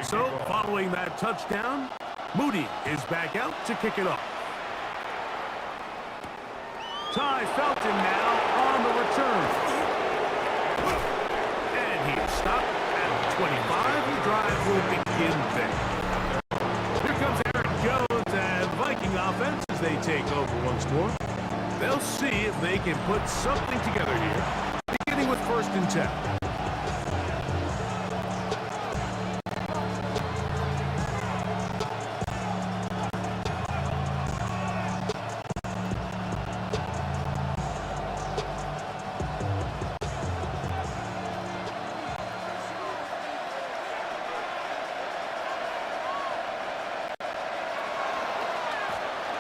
So, following that touchdown, Moody is back out to kick it off. Ty Felton now on the return. And he is stopped at 25. The drive will begin there. Here comes Aaron Jones and Viking offense as they take over once more. They'll see if they can put something together here, beginning with 1st and 10.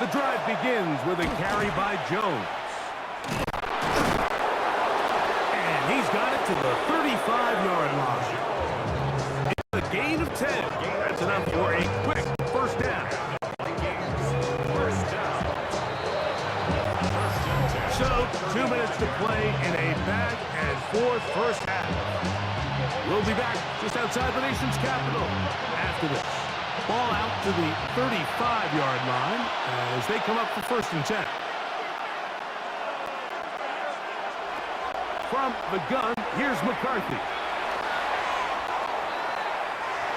The drive begins with a carry by Jones. And he's got it to the 35-yard line. It's a gain of 10. That's enough for a quick first down. So, 2 minutes to play in a back-and-forth first half. We'll be back just outside the nation's capital after this. Ball out to the 35-yard line as they come up for 1st and 10. from the gun. Here's McCarthy.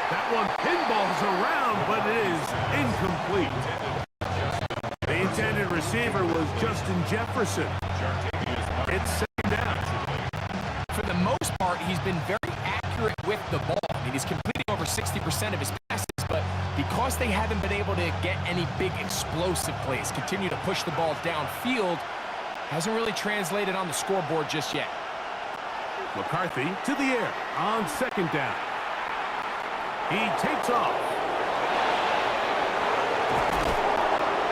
That one pinballs around, but it is incomplete. The intended receiver was Justin Jefferson. It's second down. For the most part, he's been very accurate with the ball. I mean, he's completing over 60% of his passes, but because they haven't been able to get any big explosive plays, continue to push the ball downfield, hasn't really translated on the scoreboard just yet. McCarthy to the air on second down. He takes off.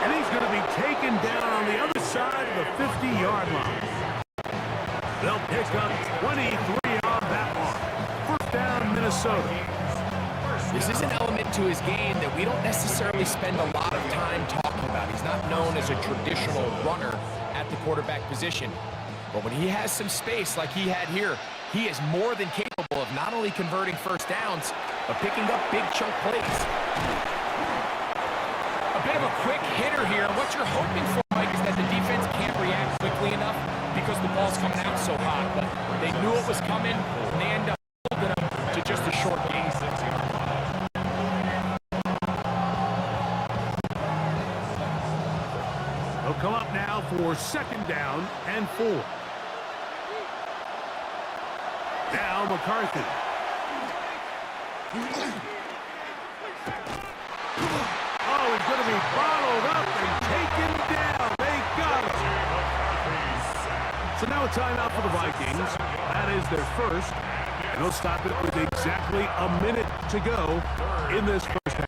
And he's going to be taken down on the other side of the 50-yard line. They'll pick up 23 on that one. First down, Minnesota. This is an element to his game that we don't necessarily spend a lot of time talking about. He's not known as a traditional runner at the quarterback position. But when he has some space like he had here, he is more than capable of not only converting first downs, but picking up big chunk plays. A bit of a quick hitter here. What you're hoping for, Mike, is that the defense can't react quickly enough because the ball's coming out so hot. But they knew it was coming, and they end up holding them to just a short gain. They'll come up now for second down and 4. Now McCarthy. Oh, he's going to be bottled up and taken down. They got him. So now a timeout for the Vikings. That is their first. And they'll stop it with exactly a minute to go in this first half.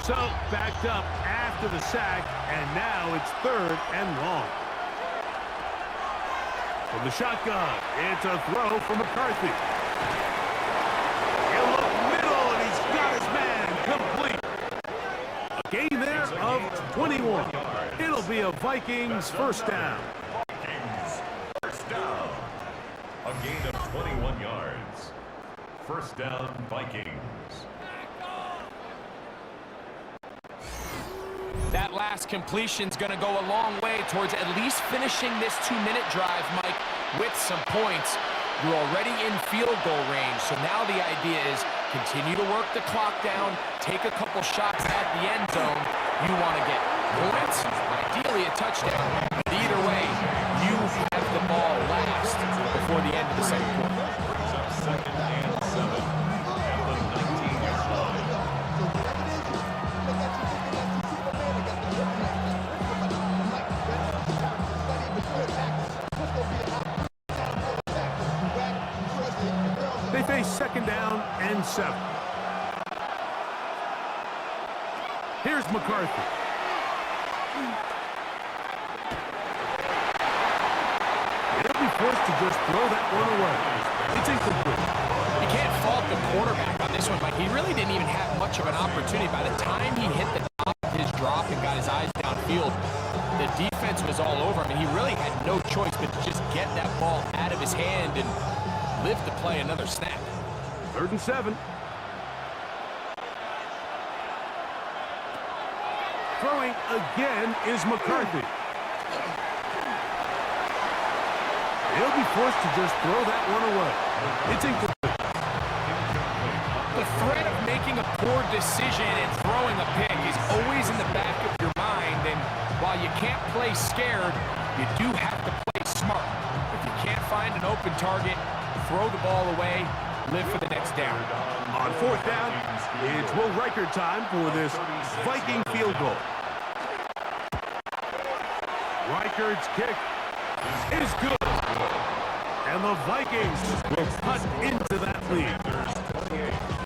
So, backed up after the sack, and now it's third and long. From the shotgun, it's a throw from McCarthy. He'll look middle, and he's got his man complete. A gain there of 21. It'll be a Vikings first down. Vikings first down. A gain of 21 yards. First down, Vikings. That last completion's going to go a long way towards at least finishing this 2-minute drive, Mike, with some points. You're already in field goal range, so now the idea is continue to work the clock down, take a couple shots at the end zone. You want to get points, ideally a touchdown. But either way, you have the ball last before the end of the second quarter. Second and 7 at the 19-yard line. They face second down and 7. Here's McCarthy. He'll be forced to just throw that one away. It's incomplete. You can't fault the quarterback on this one, Mike. He really didn't even have much of an opportunity. By the time he hit the top of his drop and got his eyes downfield, the defense was all over him, and he really had no choice but to just get that ball out of his hand and live to play another snap. 3rd and 7. Throwing again is McCarthy. He'll be forced to just throw that one away. It's incomplete. The threat of making a poor decision and throwing a pick is always in the back of your mind, and while you can't play scared, you do have to play smart. If you can't find an open target, throw the ball away, live for the next down. On 4th down, it's Will Riker time for this Viking field goal. Riker's kick is good. And the Vikings will cut into that lead.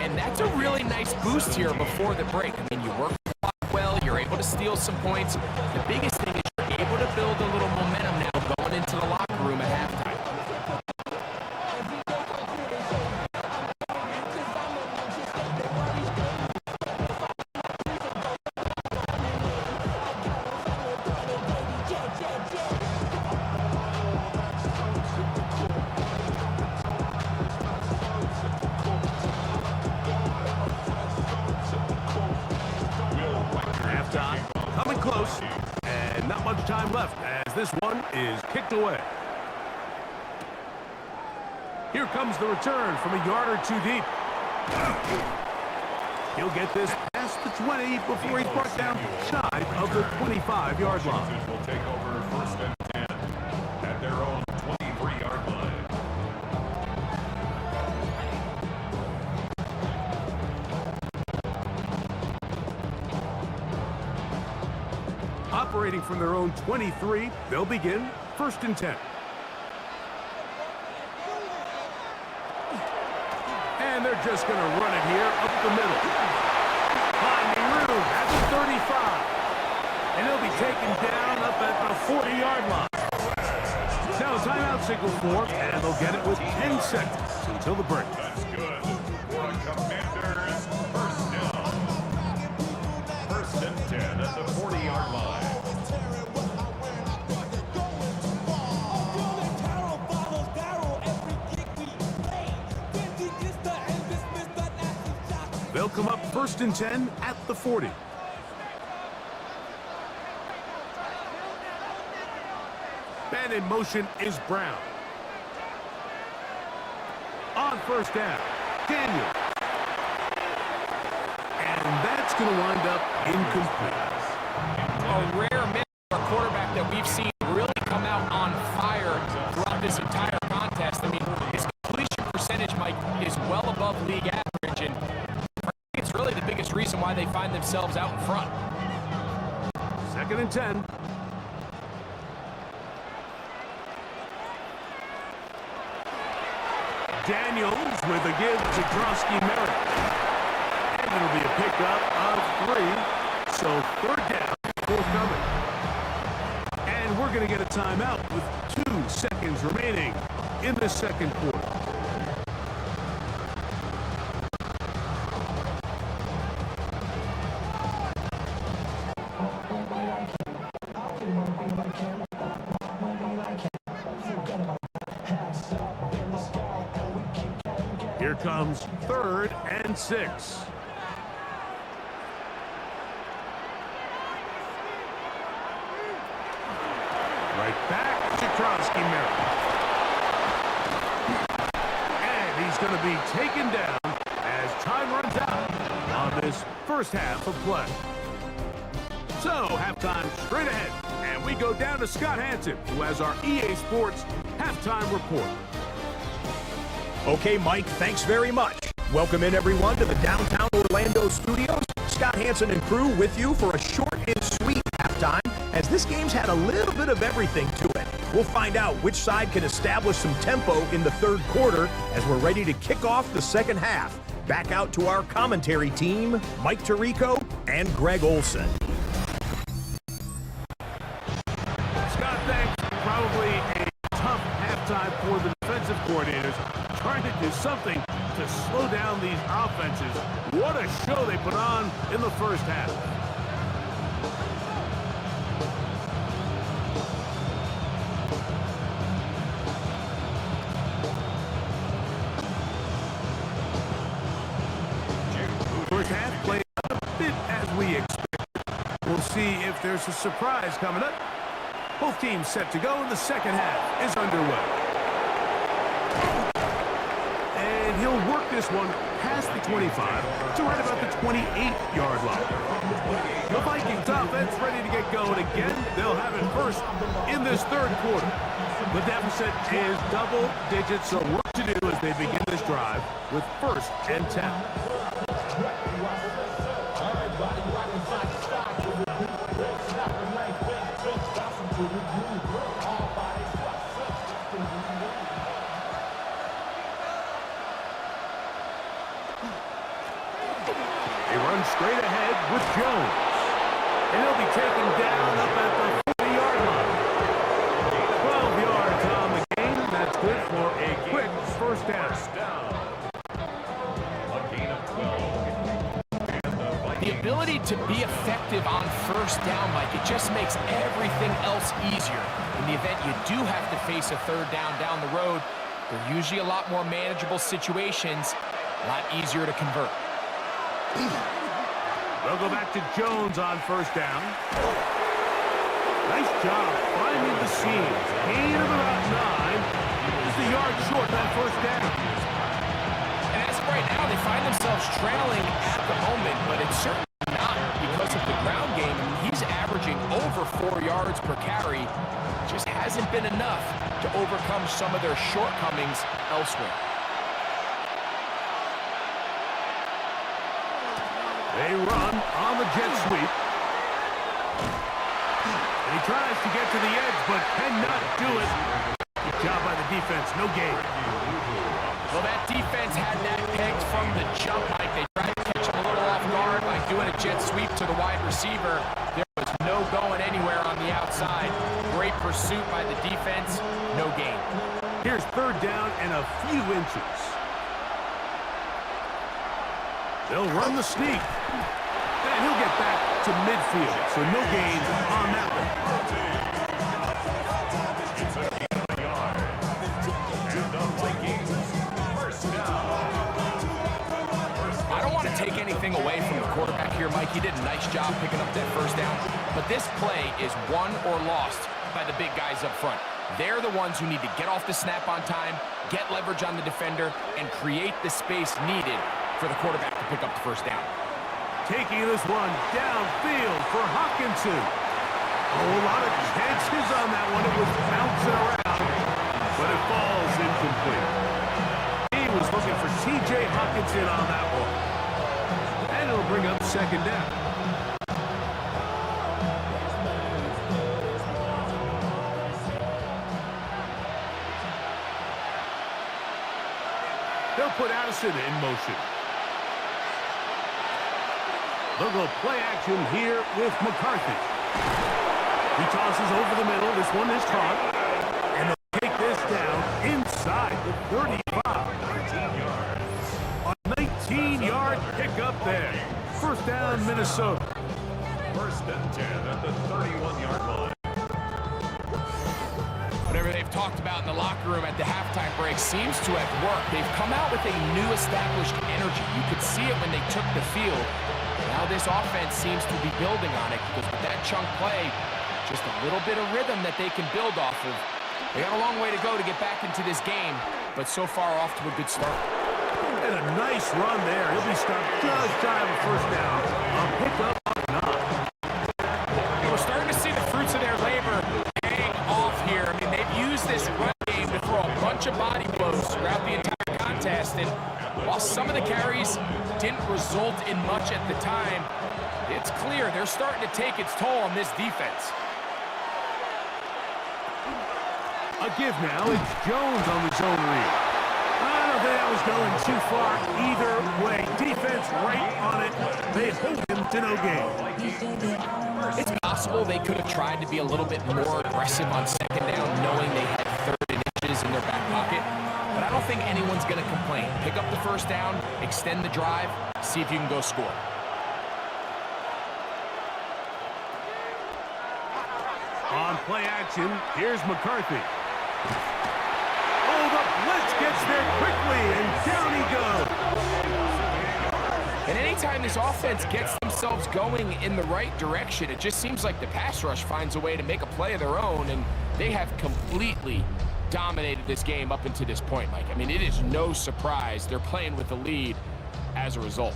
And that's a really nice boost here before the break. I mean, you work the clock well, you're able to steal some points. The biggest thing is you're able to build a little momentum now going into the locker room at halftime. time left as this one is kicked away. Here comes the return from a yard or two deep. He'll get this past the 20 before he's brought down shy of the 25-yard line. Will take over first and 10 at their own 23-yard line. Operating from their own 23, they'll begin first and 10. And they're just going to run it here up the middle. Finding room at the 35. And he'll be taken down up at the 40-yard line. Now timeout signal form, and they'll get it with 10 seconds until the break. That's good for a Commanders first down. First and 10 at the 40-yard line. They'll come up first and 10 at the 40. Man in motion is Brown. On first down, Daniel. And that's going to wind up incomplete. A rare minute for a quarterback that we've seen really come out on fire throughout this entire contest. I mean, his completion percentage, Mike, is well above league average, and it's really the biggest reason why they find themselves out in front. Second and 10. Daniels with a give to Drosky-Merritt. And it'll be a pickup of 3. So third down, forthcoming. And we're going to get a timeout with 2 seconds remaining in the second quarter. Here comes 3rd and 6. Right back to Drosky-Merritt. And he's going to be taken down as time runs out on this first half of play. So, halftime straight ahead. And we go down to Scott Hansen, who has our EA Sports halftime report. Okay, Mike, thanks very much. Welcome in, everyone, to the downtown Orlando studios. Scott Hansen and crew with you for a short and sweet halftime, as this game's had a little bit of everything to it. We'll find out which side can establish some tempo in the third quarter as we're ready to kick off the second half. Back out to our commentary team, Mike Tirico and Greg Olson. Scott, thanks. Probably a tough halftime for the defensive coordinators, trying to do something to slow down these offenses. What a show they put on in the first half. First half played out a bit as we expected. We'll see if there's a surprise coming up. Both teams set to go, and the second half is underway. And he'll work this one past the 25 to right about the 28-yard line. The Vikings offense ready to get going again. They'll have it first in this third quarter. The deficit is double digits, so work to do as they begin this drive with first and 10. They run straight ahead with Jones. And he'll be taken down up at the 40-yard line. 12 yards on the game. That's good for a quick first down. A gain of 12. The ability to be effective on first down, Mike, it just makes everything else easier. In the event you do have to face a third down the road, they're usually a lot more manageable situations, a lot easier to convert. They'll go back to Jones on first down. Nice job finding the seams. Gain of about 9. Just a yard short of that first down. And as of right now, they find themselves trailing at the moment, but it's certainly not because of the ground game. I mean, he's averaging over 4 yards per carry. Just hasn't been enough to overcome some of their shortcomings elsewhere. They run on the jet sweep. And he tries to get to the edge, but cannot do it. Good job by the defense. No gain. Well, that defense had that pegged from the jump, Mike. They tried to catch him a little off guard by doing a jet sweep to the wide receiver. There was no going anywhere on the outside. Great pursuit by the defense. No gain. Here's third down and a few inches. They'll run the sneak. And he'll get back to midfield, so no gain on that one. It's a gain of a yard. And the Vikings, first down. I don't want to take anything away from the quarterback here, Mike. He did a nice job picking up that first down. But this play is won or lost by the big guys up front. They're the ones who need to get off the snap on time, get leverage on the defender, and create the space needed for the quarterback to pick up the first down. Taking this one downfield for Hawkinson. Oh, a lot of chances on that one. It was bouncing around, but it falls incomplete. He was looking for T.J. Hawkinson on that one. And it'll bring up second down. They'll put Addison in motion. They'll go play action here with McCarthy. He tosses over the middle. This one is caught. And they'll take this down inside the 35. 13 yards. A 19-yard pickup there. First down, Minnesota. First and 10 at the 31-yard line. Whatever they've talked about in the locker room at the halftime break seems to have worked. They've come out with a new established energy. You could see it when they took the field. Now this offense seems to be building on it because with that chunk play, just a little bit of rhythm that they can build off of. They got a long way to go to get back into this game, but so far off to a good start. And a nice run there. He'll be stopped just shy of a first down. A pickup of 9. We're starting to see the fruits of their labor paying off here. I mean, they've used this run game to throw a bunch of body blows throughout the entire contest, and while some of the carries didn't result in much at the time, it's clear they're starting to take its toll on this defense. A give now. It's Jones on the zone read. I don't think that was going too far either way. Defense right on it. They hold him to no gain. It's possible they could have tried to be a little bit more aggressive on second down, knowing they had third and inches in their back pocket. But I don't think anyone's going to complain. Pick up the first down, extend the drive, see if you can go score. On play action, here's McCarthy. Oh, the blitz gets there quickly, and down he goes. And anytime this offense gets themselves going in the right direction, it just seems like the pass rush finds a way to make a play of their own, and they have completely dominated this game up until this point, Mike. I mean, it is no surprise they're playing with the lead as a result.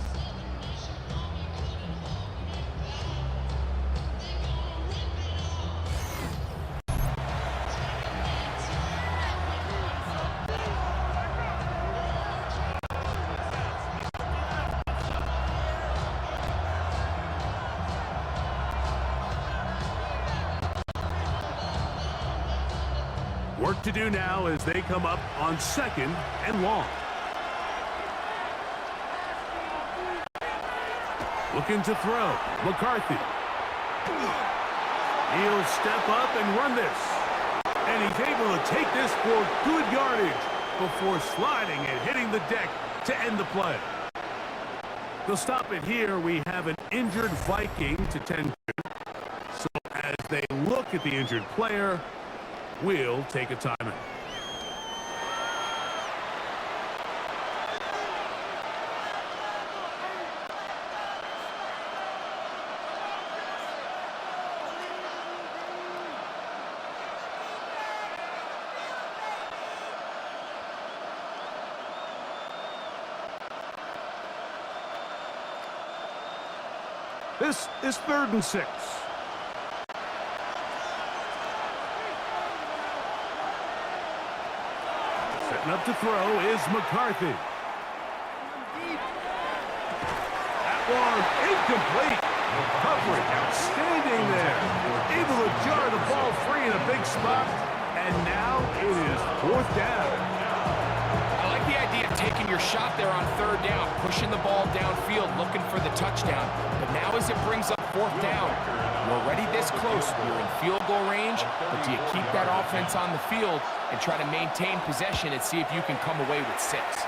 Work to do now as they come up on second and long. Looking to throw. McCarthy. He'll step up and run this. And he's able to take this for good yardage before sliding and hitting the deck to end the play. They'll stop it here. We have an injured Viking to tend to. So as they look at the injured player, we'll take a timeout. This is 3rd and 6. Setting up to throw is McCarthy. That one incomplete. Coverage outstanding there. Able to jar the ball free in a big spot. And now it is 4th down. I like the idea of taking your shot there on 3rd down, pushing the ball downfield, looking for the touchdown. But now as it brings up 4th down, you're already this close. You're in field goal range, but do you keep that offense on the field and try to maintain possession and see if you can come away with 6?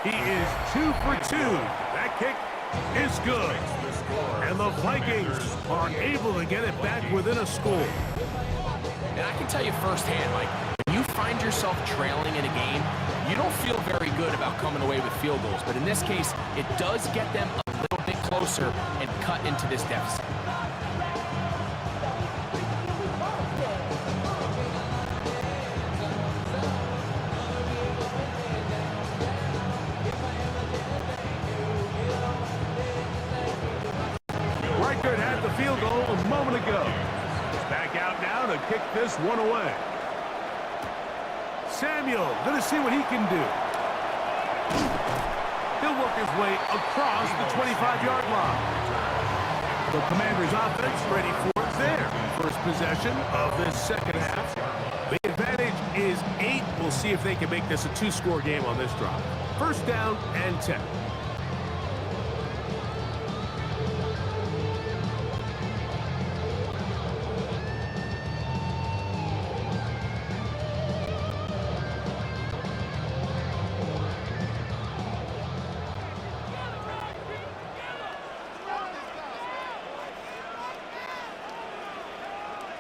He is 2 for 2. That kick is good. And the Vikings are able to get it back within a score. And I can tell you firsthand, Mike, when you find yourself trailing in a game, you don't feel very good about coming away with field goals. But in this case, it does get them a little bit closer and cut into this deficit. Reichert had the field goal a moment ago. Back out now to kick this one away. Samuel going to see what he can do. He'll work his way across the 25-yard line. The Commanders' offense ready for their first possession of this second half. The advantage is 8. We'll see if they can make this a 2-score game on this drive. 1st down and 10.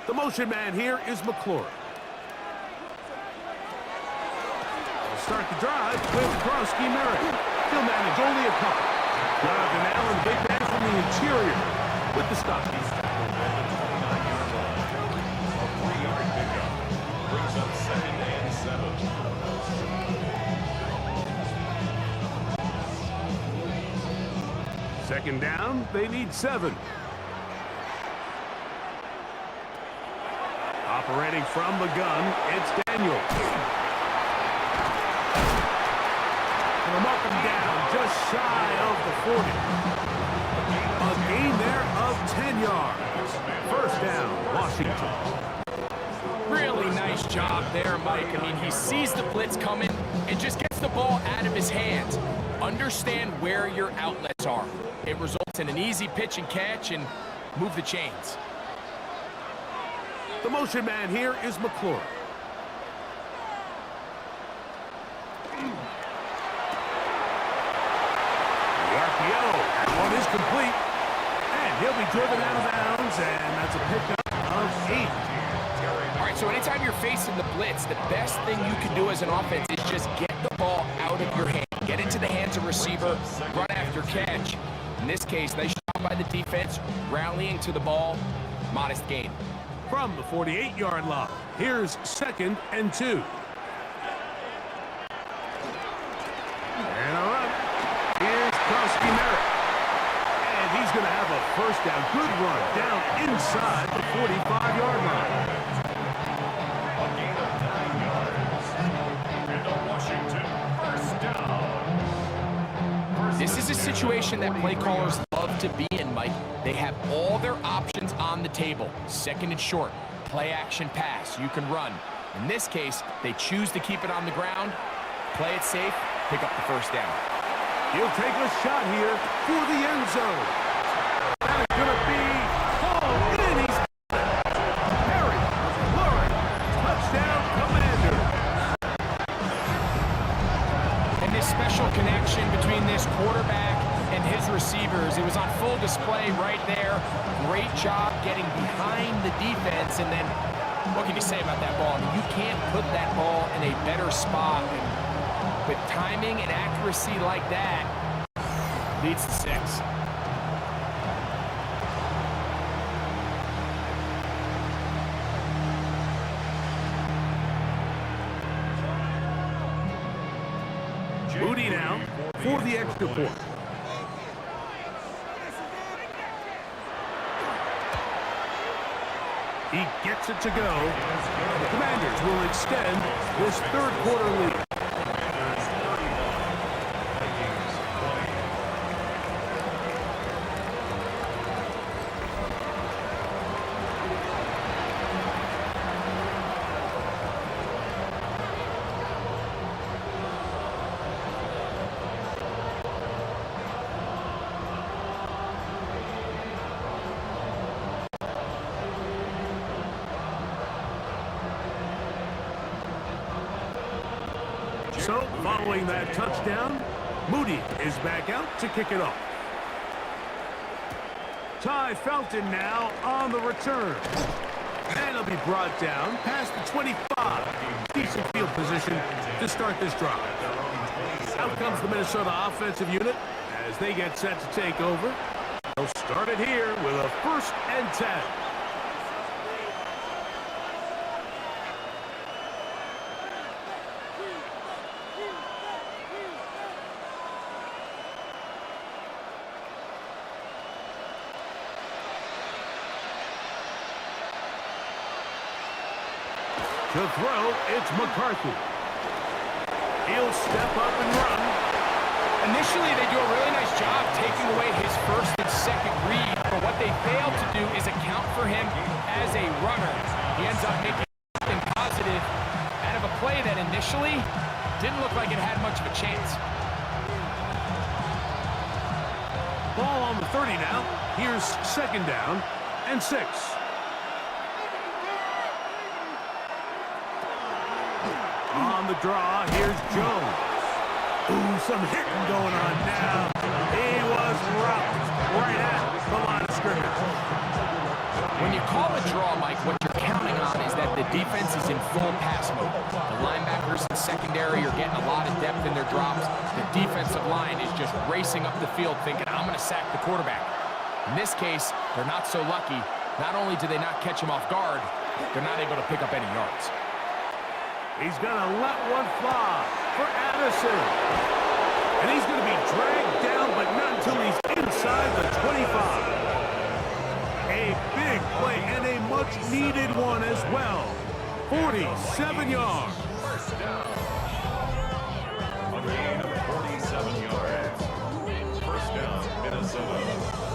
The motion man here is McClure. They'll start the drive with Krosky Merritt. He'll manage only a couple. Jonathan Allen, big man from the interior with the stop. Brings up 2nd and 7. Second down, they need 7. Operating from the gun, it's Daniel. Gonna mark him down just shy of the 40. A gain there of 10 yards. 1st down, Washington. Really nice job there, Mike. I mean, he sees the blitz coming and just gets the ball out of his hands. Understand where your outlets are. It results in an easy pitch and catch and move the chains. The motion man here is McClure. The RPO, that one is complete. And he'll be driven out of bounds, and that's a pickup of 8. All right, so anytime you're facing the blitz, the best thing you can do as an offense is just get the ball out of your hand. Get into the hands of receiver, run after catch. In this case, nice job by the defense, rallying to the ball, modest gain. From the 48-yard line, here's 2nd and 2. And a run. Here's Krosky Merritt. And he's going to have a 1st down. Good run down inside the 45-yard line. A gain of 9 yards. And a Washington 1st down. This is a situation that play callers love to be in, Mike. They have all their options on the table. 2nd and short, play action pass, you can run. In this case, they choose to keep it on the ground, play it safe, pick up the 1st down. He'll take a shot here for the end zone. That is going to be hauled in. He's Harry Lauren, touchdown Commander. And this special connection between this quarterback and his receivers, it was on full display right there. Great job getting behind the defense, and then what can you say about that ball? I mean, you can't put that ball in a better spot. And with timing and accuracy like that, leads to 6. Moody now for the extra point. He gets it to go. The Commanders will extend this third quarter lead. So, following that touchdown, Moody is back out to kick it off. Ty Felton now on the return. And he'll be brought down past the 25. Decent field position to start this drive. Out comes the Minnesota offensive unit as they get set to take over. They'll start it here with a 1st and 10. To throw, it's McCarthy. He'll step up and run. Initially, they do a really nice job taking away his 1st and 2nd read, but what they fail to do is account for him as a runner. He ends up making something positive out of a play that initially didn't look like it had much of a chance. Ball on the 30 now. Here's 2nd down and 6. On the draw, here's Jones. Ooh, some hitting going on now. He was rocked right at the line of scrimmage. When you call a draw, Mike, what you're counting on is that the defense is in full pass mode. The linebackers and secondary are getting a lot of depth in their drops. The defensive line is just racing up the field thinking, I'm going to sack the quarterback. In this case, they're not so lucky. Not only do they not catch him off guard, they're not able to pick up any yards. He's going to let one fly for Addison. And he's going to be dragged down, but not until he's inside the 25. A big play and a much-needed one as well. 47 yards. First down. A gain of 47 yards. First down, Minnesota.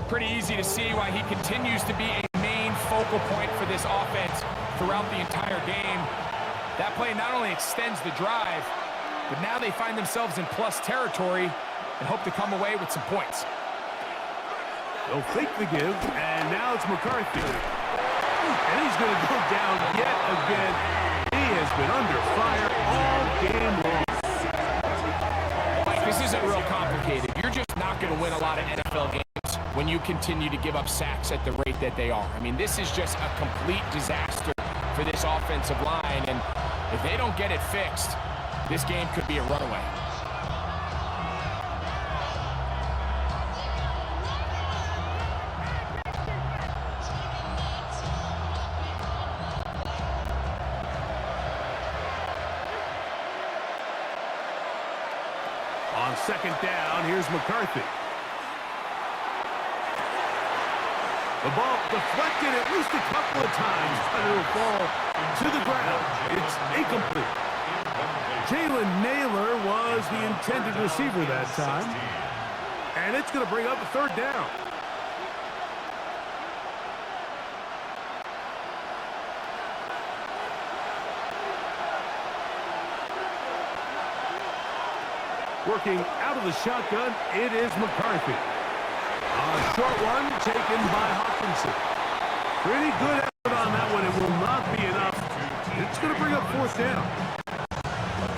Pretty easy to see why he continues to be a main focal point for this offense throughout the entire game. That play not only extends the drive, but now they find themselves in plus territory and hope to come away with some points. They'll fake the give, and now it's McCarthy. And he's going to go down yet again. He has been under fire all game long. Mike, this isn't real complicated. You're just not going to win a lot of NFL games when you continue to give up sacks at the rate that they are. I mean, this is just a complete disaster for this offensive line, and if they don't get it fixed, this game could be a runaway. On 2nd down, here's McCarthy. The ball deflected at least a couple of times, but it'll fall to the ground. It's incomplete. Jalen Naylor was the intended receiver that time. And it's going to bring up a 3rd down. Working out of the shotgun, it is McCarthy. A short one taken by Hawkinson. Pretty good effort on that one. It will not be enough. It's going to bring up 4th down.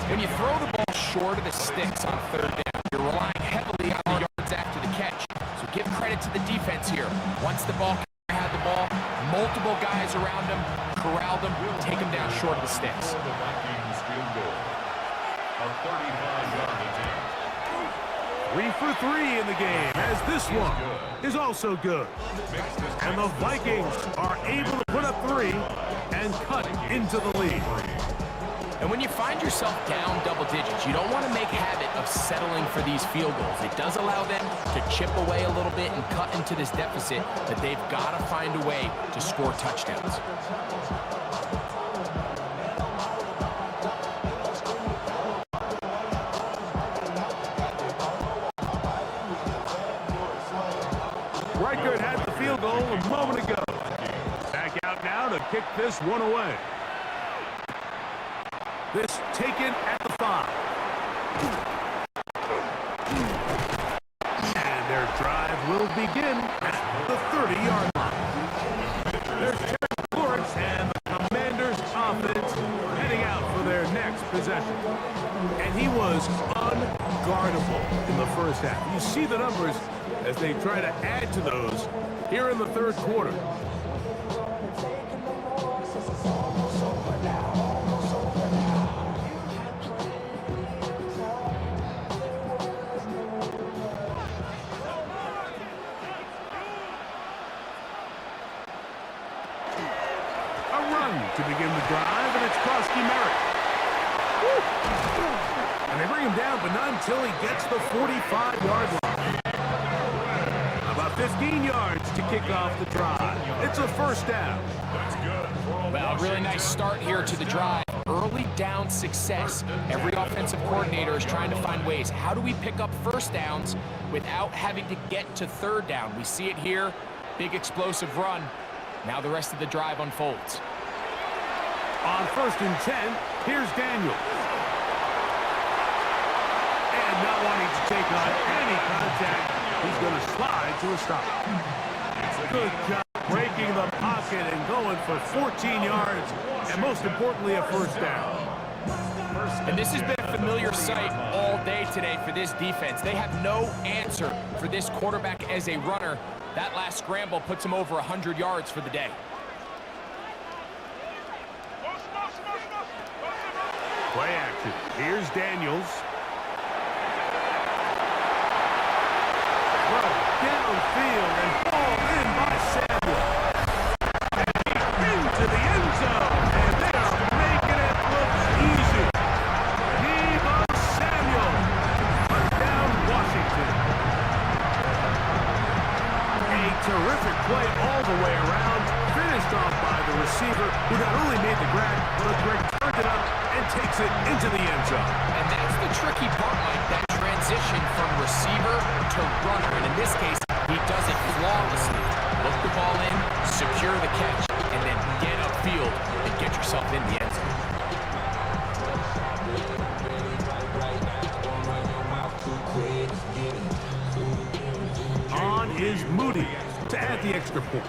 When you throw the ball short of the sticks on 3rd down, you're relying heavily on the yards after the catch. So give credit to the defense here. Once the ball had the ball, multiple guys around him, corralled him, take him down short of the sticks. The Vikings field goal. A 35-yard attempt. 3 for 3 in the game, as this one is also good. And the Vikings are able to put up 3 and cut into the lead. And when you find yourself down double digits, you don't want to make habit of settling for these field goals. It does allow them to chip away a little bit and cut into this deficit, but they've got to find a way to score touchdowns. Reichert had the field goal a moment ago. Back out now to kick this one away. This taken at the 5. And their drive will begin at the 30-yard line. There's Terry Florence and the Commanders offense heading out for their next possession. And he was unguardable in the first half. You see the numbers as they try to add to those here in the third quarter. To begin the drive, and it's Krosky Merritt. And they bring him down, but not until he gets the 45-yard line. About 15 yards to kick off the drive. It's a first down. That's good. Well, a really nice start here to the drive. Early down success. Every offensive coordinator is trying to find ways. How do we pick up first downs without having to get to third down? We see it here. Big explosive run. Now the rest of the drive unfolds. On 1st and 10, here's Daniels. And not wanting to take on any contact, he's going to slide to a stop. Good job breaking the pocket and going for 14 yards, and most importantly, a first down. And this has been a familiar sight all day today for this defense. They have no answer for this quarterback as a runner. That last scramble puts him over 100 yards for the day. Play action. Here's Daniels. Throw downfield and ball in by Samuel. And he's into the end zone. And they are making it look easy. Deebo Samuel. Touchdown, Washington. A terrific play all the way around. Finished off by the receiver, who not only made the grab, but turned it up and takes it into the end zone. And that's the tricky part, Mike, that transition from receiver to runner. And in this case, he does it flawlessly. Look the ball in, secure the catch, and then get upfield and get yourself in the end zone. On is Moody to add the extra point.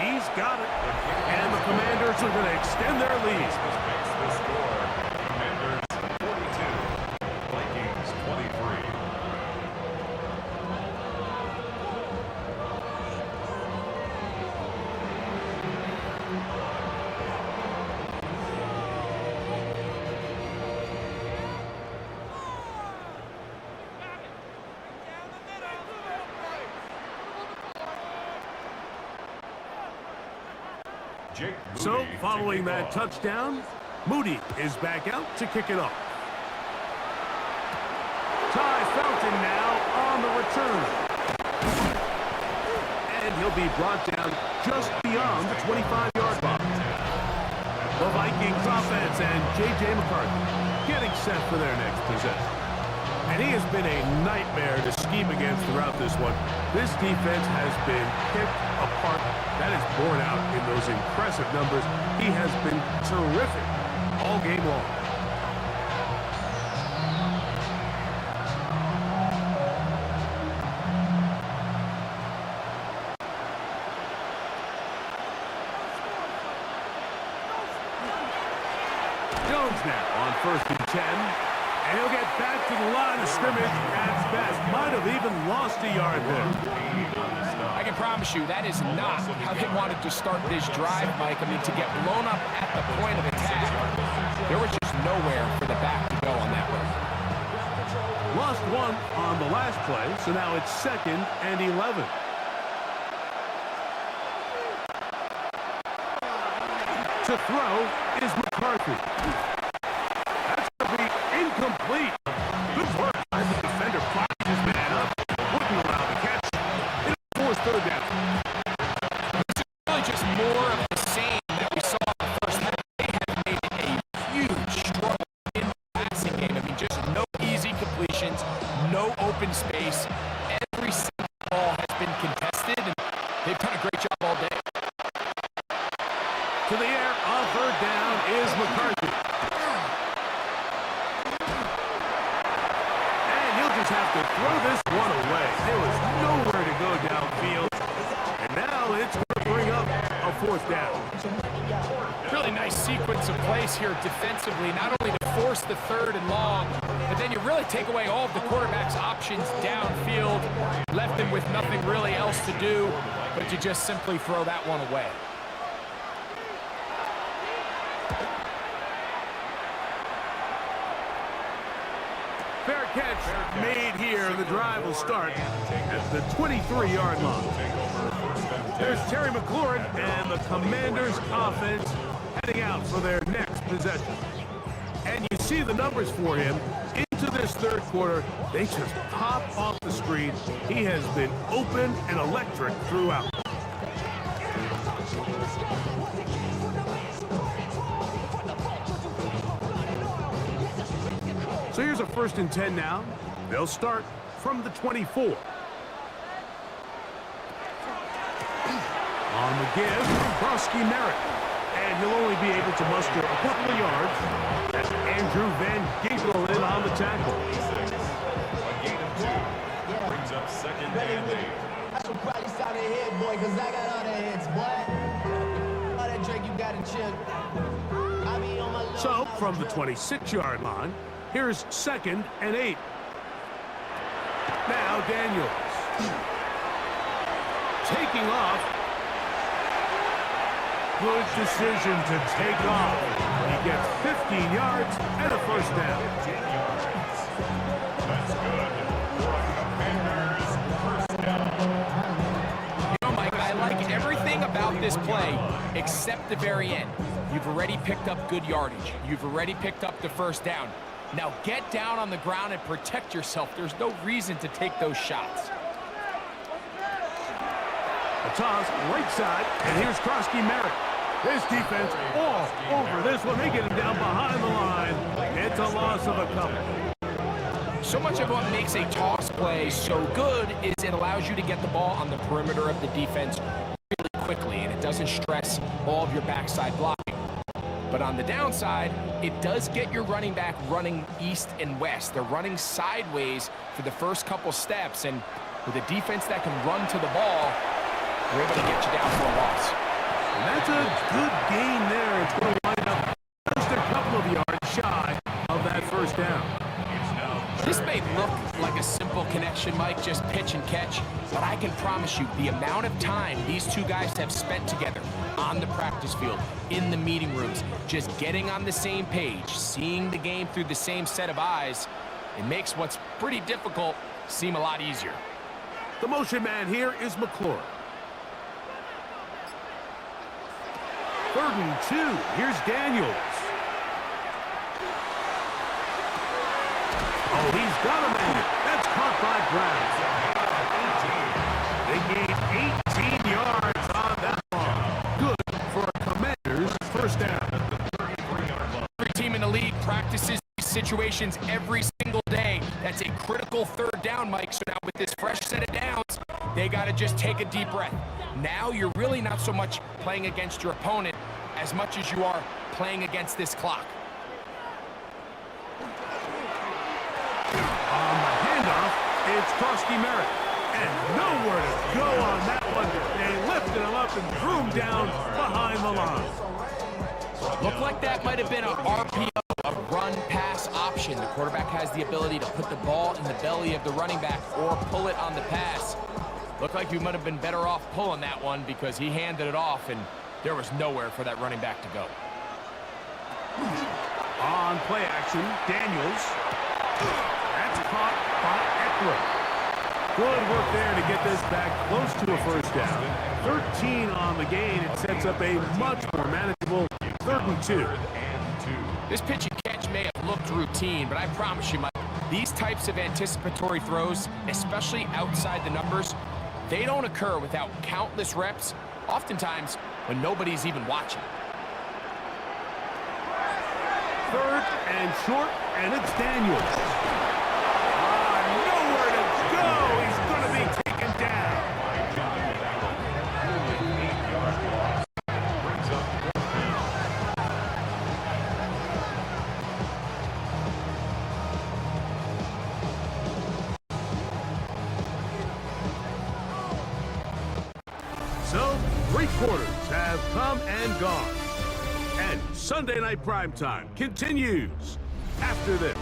He's got it. And the Commanders are going to extend their lead. Makes the score. Commanders 42, Vikings 23. So, following that touchdown, Moody is back out to kick it off. Ty Felton now on the return. And he'll be brought down just beyond the 25-yard line. The Vikings offense and J.J. McCarthy getting set for their next possession. And he has been a nightmare to scheme against throughout this one. This defense has been picked apart. That is borne out in those impressive numbers. He has been terrific all game long. Jones now on 1st and 10. And he'll get back to the line of scrimmage at best. Might have even lost a yard there. I can promise you that is not how they wanted to start this drive, Mike. I mean, to get blown up at the point of attack, there was just nowhere for the back to go on that one. Lost one on the last play, so now it's 2nd and 11. To throw is McCarthy. That's going to be incomplete. Good work by the defender. Props his man up. Wouldn't allow the catch. It's a forced third down. This is really just more of the same that we saw in the first half. They have made it a huge struggle in the passing game. I mean, just no easy completions, no open space. Every single ball has been contested, and they've done a great job all day. To the air on third down is McCarthy. And he'll just have to throw this one away. There was nowhere to go downfield. And now it's going to bring up a fourth down. Really nice sequence of plays here defensively, not only to force the third and long, but then you really take away all of the quarterback's options downfield, left him with nothing really else to do, but you just simply throw that one away. Fair catch made here. The drive will start at the 23-yard line. There's Terry McLaurin and the Commanders offense heading out for their next possession. And you see the numbers for him into this third quarter. They just pop off the screen. He has been open and electric throughout. So here's a 1st and 10 now. They'll start from the 24. On the give, Brosky Merritt. And he'll only be able to muster a couple of yards. That's Andrew Van Ginkel in on the tackle. A gain of 2. Brings up 2nd and 8. I should probably sign a head, boy, because I got all the heads, boy. All that Drake, you got to chill. I be on my So, from the 26-yard line, here's 2nd and 8. Now Daniels. Taking off. Good decision to take off. He gets 15 yards and a 1st down. That's good. Commanders, 1st down. You know, Mike, I like everything about this play except the very end. You've already picked up good yardage. You've already picked up the 1st down. Now get down on the ground and protect yourself. There's no reason to take those shots. A toss right side, and here's Brosky Merritt. This defense all over this one. They get him down behind the line. It's a loss of a couple. So much of what makes a toss play so good is it allows you to get the ball on the perimeter of the defense really quickly, and it doesn't stress all of your backside blocking. But on the downside, it does get your running back running east and west. They're running sideways for the first couple steps, and with a defense that can run to the ball, they're able to get you down for a loss. And that's a good gain there. It's going to wind up just a couple of yards shy of that 1st down. This may look like a simple connection, Mike, just pitch and catch, but I can promise you the amount of time these two guys have spent together on the practice field, in the meeting rooms, just getting on the same page, seeing the game through the same set of eyes, it makes what's pretty difficult seem a lot easier. The motion man here is McLaurin. 3rd and 2. Here's Daniels. Oh, he's got a man. That's caught by Brown. They gained 18 yards on that one. Good for a Commanders 1st down. Every team in the league practices these situations every single day. That's a critical 3rd down, Mike. So now with this fresh set of downs, they got to just take a deep breath. Now you're really not so much playing against your opponent as much as you are playing against this clock. On the handoff, it's Brosky Merritt. And nowhere to go on that one. They lifted him up and threw him down behind the line. Looked like that might have been a RPO, a run-pass option. The quarterback has the ability to put the ball in the belly of the running back or pull it on the pass. Looked like you might have been better off pulling that one because he handed it off and there was nowhere for that running back to go. On play action, Daniels. That's caught by Eckler. Good work there to get this back close to a 1st down. 13 on the gain. It sets up a much more manageable 3rd and 2. This pitch and catch may have looked routine, but I promise you, Mike, these types of anticipatory throws, especially outside the numbers, they don't occur without countless reps, oftentimes when nobody's even watching. 3rd and short, and it's Daniels. Nowhere to go. He's going to be taken down. So, 3 quarters have come and gone. And Sunday Night Primetime continues after this.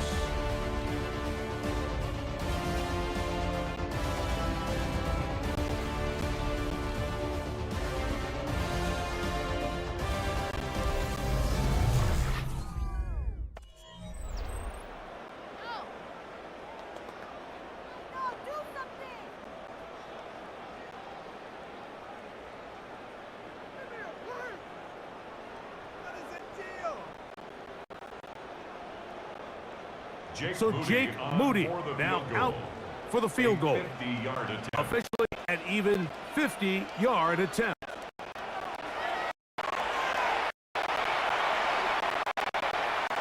So Jake Moody now out for the field goal. Officially an even 50-yard attempt.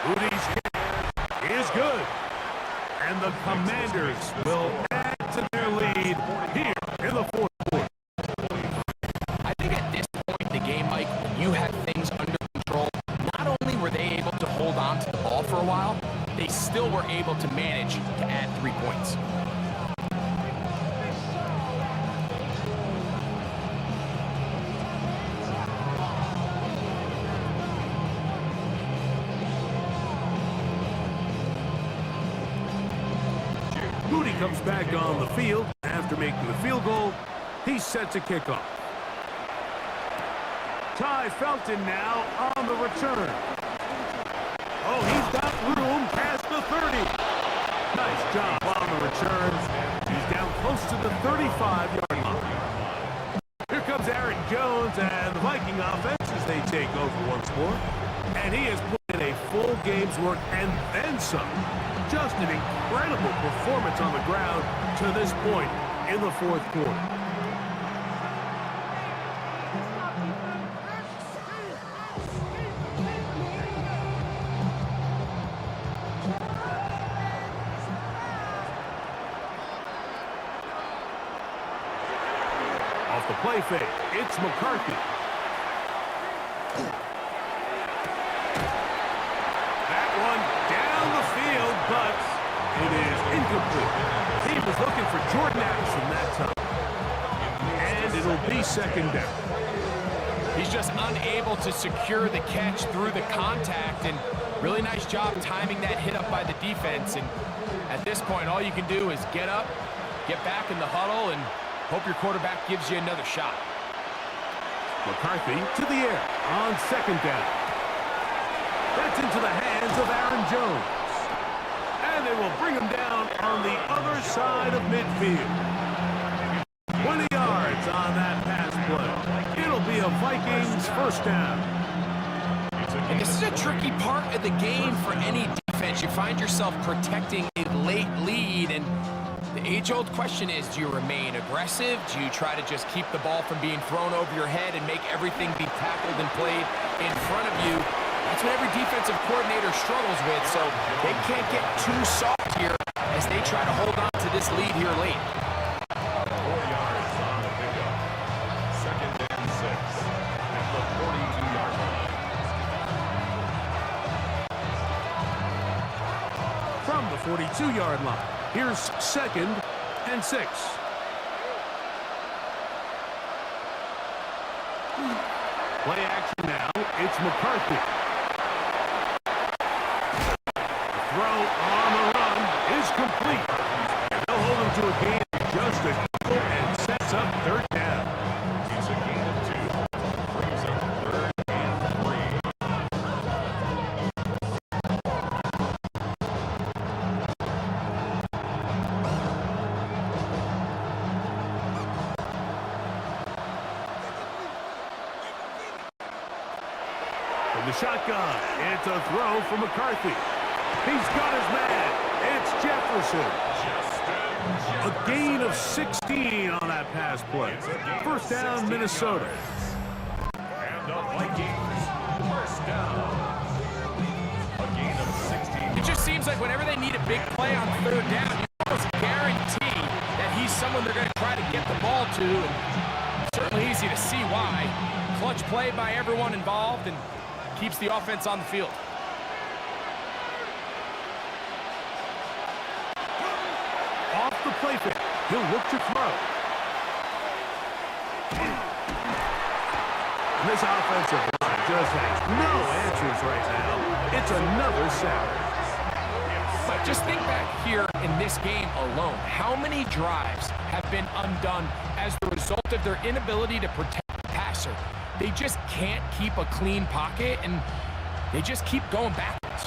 Moody's hit is good. And the Commanders will add to their lead here in the 4th quarter. I think at this point in the game, Mike, when you have things under control, not only were they able to hold on to the ball for a while, they still were able to manage to add 3 points. Moody comes back on the field after making the field goal. He's set to kick off. Ty Felton now on the return. Oh, he's got room past the 30. Nice job on the return. He's down close to the 35-yard line. Here comes Aaron Jones and the Viking offense as they take over once more. And he has put in a full game's work and then some. Just an incredible performance on the ground to this point in the 4th quarter. Off the play fake, it's McCarthy. That one down the field, but it is incomplete. He was looking for Jordan Addison that time. And it'll be 2nd down. He's just unable to secure the catch through the contact, and really nice job timing that hit up by the defense. And at this point, all you can do is get up, get back in the huddle, and hope your quarterback gives you another shot. McCarthy to the air on 2nd down. That's into the hands of Aaron Jones. And they will bring him down on the other side of midfield. 20 yards on that pass play. It'll be a Vikings 1st down. And this is a tricky part of the game for any defense. You find yourself protecting a late lead, and the age-old question is, do you remain aggressive? Do you try to just keep the ball from being thrown over your head and make everything be tackled and played in front of you? That's what every defensive coordinator struggles with, so they can't get too soft here as they try to hold on to this lead here late. 4 yards on the pickup. 2nd and 6 at the 42-yard line. From the 42-yard line, here's 2nd and 6. Play action now. It's McCarthy. Throw on the run is complete. They'll hold him to a gain of just a couple and sets up 3rd down. It's a gain of 2. Brings up 3rd and 3. In the shotgun, it's a throw for McCarthy. He's got his man. It's Jefferson. A gain of 16 on that pass play. First down, Minnesota. And the Vikings, first down. A gain of 16. It just seems like whenever they need a big play on third down, you almost guarantee that he's someone they're going to try to get the ball to. And certainly easy to see why. Clutch play by everyone involved and keeps the offense on the field. Off the play fake, he'll look to throw. And this offensive line just has no answers right now. It's another sack. But just think back here in this game alone. How many drives have been undone as the result of their inability to protect the passer? They just can't keep a clean pocket, and they just keep going backwards.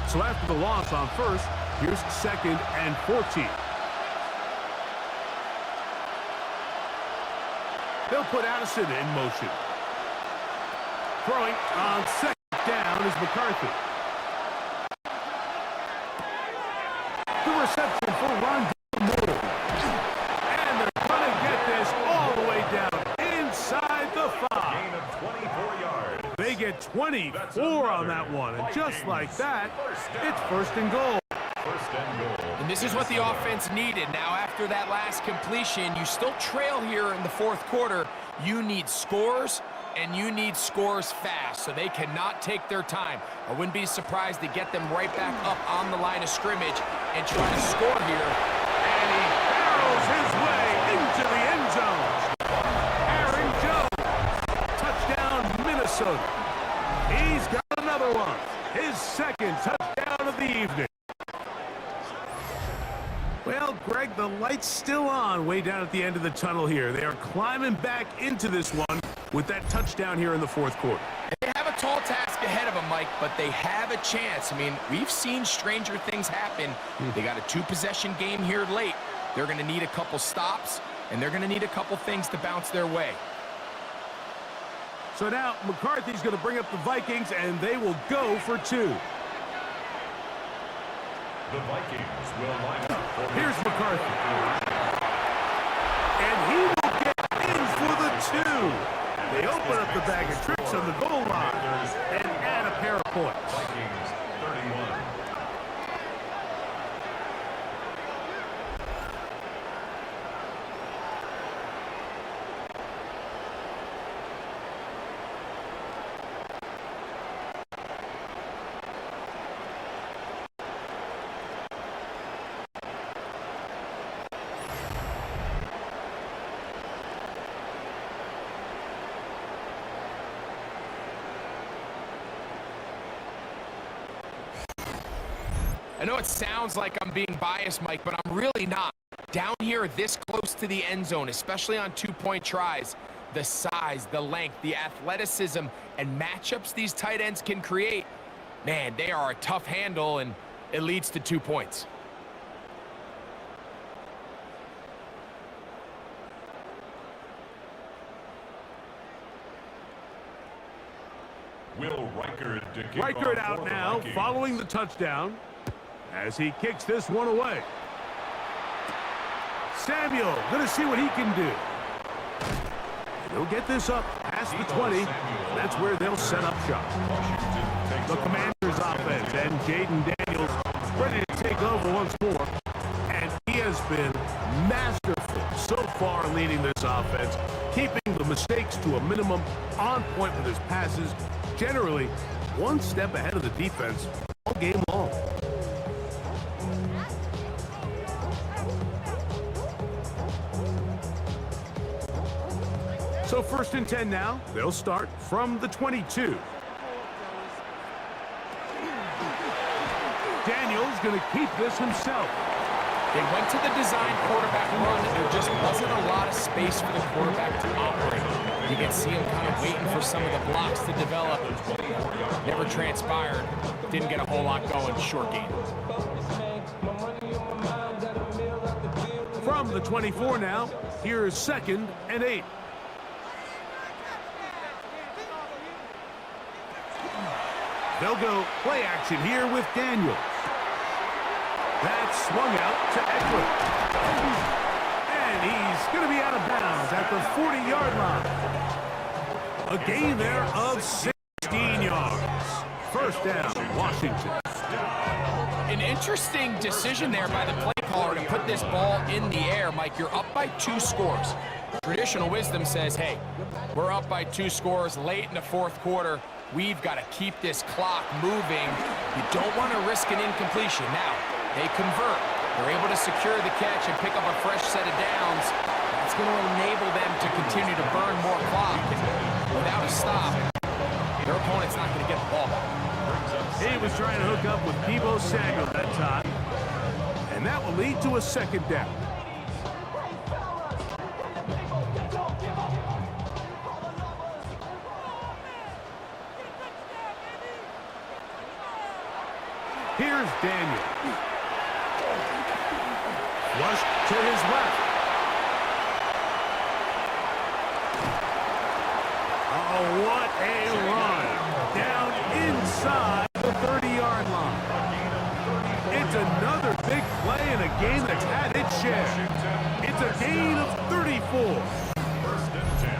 So after the loss on first, here's 2nd and 14. They'll put Addison in motion. Throwing on 2nd down is McCarthy. The reception for Rondell Moore. And they're going to get this all the way down inside the 5. Gain of 24 yards. They get 24 on that one, and just like that, it's 1st and goal. First and goal. And this is what the offense needed. Now, after that last completion, you still trail here in the 4th quarter. You need scores, and you need scores fast, so they cannot take their time. I wouldn't be surprised to get them right back up on the line of scrimmage and try to score here. And he barrels his way into the end zone. Aaron Jones, touchdown Minnesota. He's got another one. His 2nd touchdown of the evening. Well, Greg, the light's still on way down at the end of the tunnel here. They are climbing back into this one with that touchdown here in the 4th quarter. They have a tall task ahead of them, Mike, but they have a chance. I mean, we've seen stranger things happen. They got a 2-possession game here late. They're going to need a couple stops, and they're going to need a couple things to bounce their way. So now McCarthy's going to bring up the Vikings, and they will go for 2. The Vikings will line up for Here's McCarthy. And he will get in for the 2. They open up the bag of tricks on the goal line and add a pair of points. Vikings 31. I know it sounds like I'm being biased, Mike, but I'm really not. Down here this close to the end zone, especially on 2-point tries, the size, the length, the athleticism, and matchups these tight ends can create, man, they are a tough handle, and it leads to 2 points. Will Reichard to kick Reichard off out for the now, Vikings. following the touchdown, as he kicks this one away. Samuel, going to see what he can do. He'll get this up past the 20. That's where they'll set up shop. The Commanders offense and Jaden Daniels ready to take over once more. And he has been masterful so far leading this offense, keeping the mistakes to a minimum, on point with his passes, generally one step ahead of the defense all game long. So 1st and 10 now. They'll start from the 22. Daniels going to keep this himself. They went to the design quarterback run, and there just wasn't a lot of space for the quarterback to operate. You can see him kind of waiting for some of the blocks to develop. Never transpired. Didn't get a whole lot going. Short game. From the 24 now, here's 2nd and 8. They'll go play action here with Daniels. That's swung out to Eckler. And he's going to be out of bounds at the 40-yard line. A gain there of 16 yards. First down, Washington. An interesting decision there by the play caller to put this ball in the air. Mike, you're up by 2 scores. Traditional wisdom says, hey, we're up by 2 scores late in the 4th quarter. We've got to keep this clock moving. You don't want to risk an incompletion. Now, they convert. They're able to secure the catch and pick up a fresh set of downs. That's going to enable them to continue to burn more clock. And without a stop, their opponent's not going to get the ball back. He was trying to hook up with Deebo Samuel that time. And that will lead to a 2nd down. Here's Daniel. Flush to his left. Oh, what a run. Down inside the 30-yard line. It's another big play in a game that's had its share. It's a gain of 34.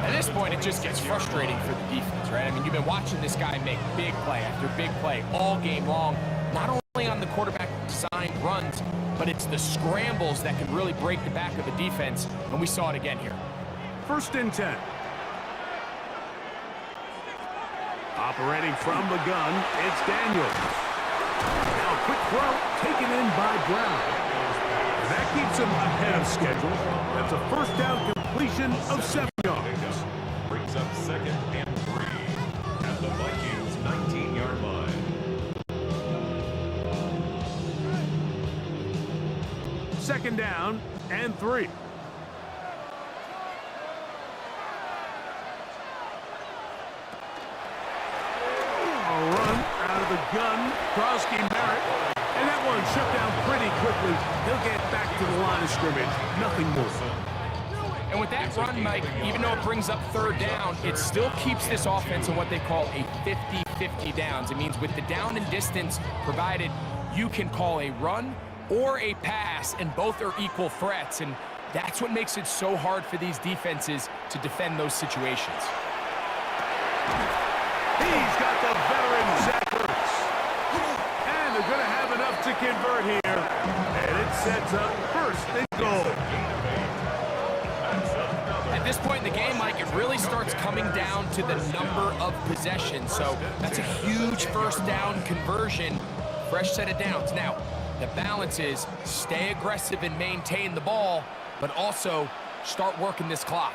At this point, it just gets frustrating for the defense, right? I mean, you've been watching this guy make big play after big play all game long. Not only on the quarterback designed runs, but it's the scrambles that can really break the back of the defense, and we saw it again here. 1st and 10. Operating from the gun, it's Daniels. Now a quick throw taken in by Brown. And that keeps him ahead of schedule. That's a 1st down completion of 7 yards. Brings up 2nd and 3 at the Vikings 19-yard line. 2nd down and 3. A run out of the gun. Krosky Merritt. And that one shut down pretty quickly. He'll get back to the line of scrimmage. Nothing more. And with that run, Mike, even though it brings up 3rd down, it still keeps this offense in what they call a 50-50 downs. It means with the down and distance provided, you can call a run or a pass, and both are equal threats. And that's what makes it so hard for these defenses to defend those situations. He's got the veteran Zach Ertz. And they're going to have enough to convert here. And it sets up 1st and goal. At this point in the game, Mike, it really starts coming down to the number of possessions. So that's a huge 1st down conversion. Fresh set of downs. Now, the balance is stay aggressive and maintain the ball, but also start working this clock.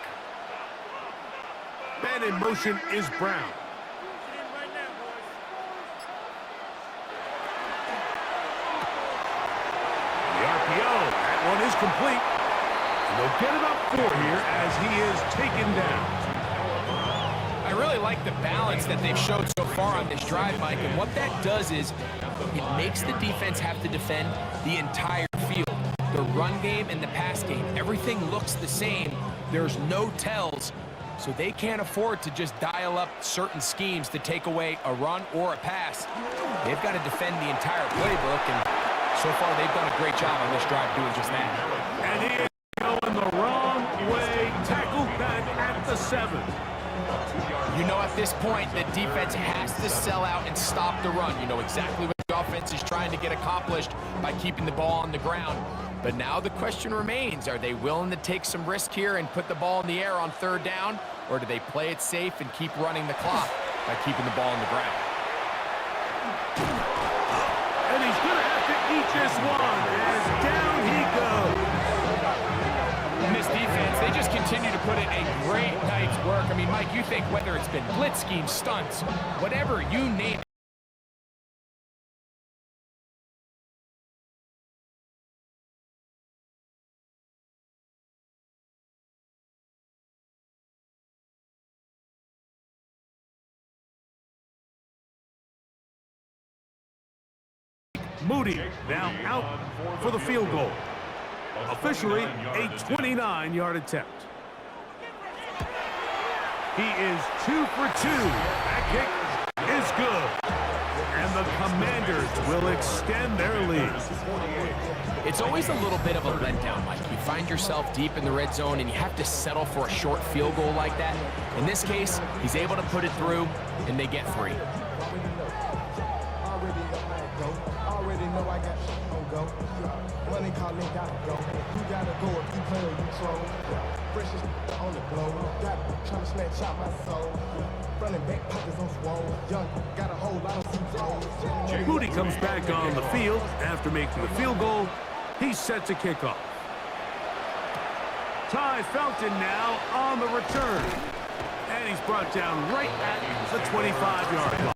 Man in motion is Brown. The RPO, that one is complete. And they'll get about 4 here as he is taken down. I really like the balance that they've showed so far on this drive, Mike, and what that does is it makes the defense have to defend the entire field. The run game and the pass game, everything looks the same. There's no tells, so they can't afford to just dial up certain schemes to take away a run or a pass. They've got to defend the entire playbook, and so far they've done a great job on this drive doing just that. And he is going the wrong way, tackled back at the 7. You know at this point the defense has to sell out and stop the run. You know exactly what the offense is trying to get accomplished by keeping the ball on the ground. But now the question remains, are they willing to take some risk here and put the ball in the air on 3rd down? Or do they play it safe and keep running the clock by keeping the ball on the ground? And he's going to have to eat this one as down he goes. And this defense, they just continue to put in a great night's work. I mean, Mike, you think whether it's been blitz schemes, stunts, whatever you name it, Moody now out for the field goal. Officially, a 29-yard attempt. He is 2 for 2. That kick is good. And the Commanders will extend their lead. It's always a little bit of a letdown, Mike. You find yourself deep in the red zone and you have to settle for a short field goal like that. In this case, he's able to put it through, and they get 3. Already know I got on go. Money calling, gotta go. You gotta go if you play or you troll. Fresh on the glow. Got trying to snatch out my soul. Running back pockets on swole. Young, got a whole lot of food. Moody comes back on the field after making the field goal. He's set to kick off. Ty Felton now on the return. And he's brought down right at the 25-yard line.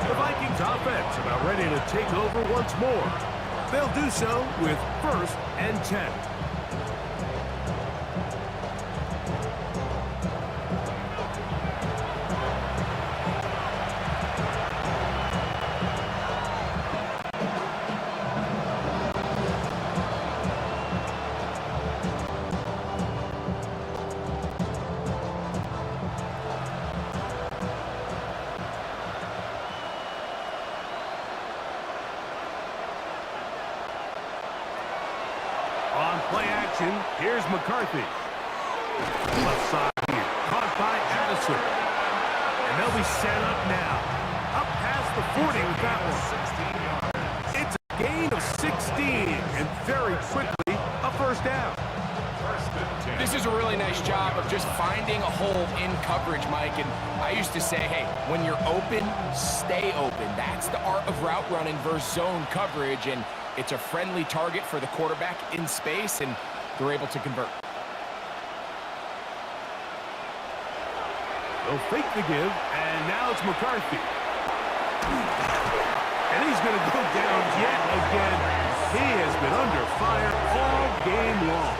The Vikings offense about ready to take over once more. They'll do so with 1st and 10. On play action, here's McCarthy. Left side here, caught by Addison. And they'll be set up now. Up past the 40 with that one. It's a gain of 16, and very quickly, a first down. This is a really nice job of just finding a hole in coverage, Mike. And I used to say, hey, when you're open, stay open. That's the art of route running versus zone coverage. And it's a friendly target for the quarterback in space, and they're able to convert. They'll fake the give, and now it's McCarthy. And he's going to go down yet again. He has been under fire all game long.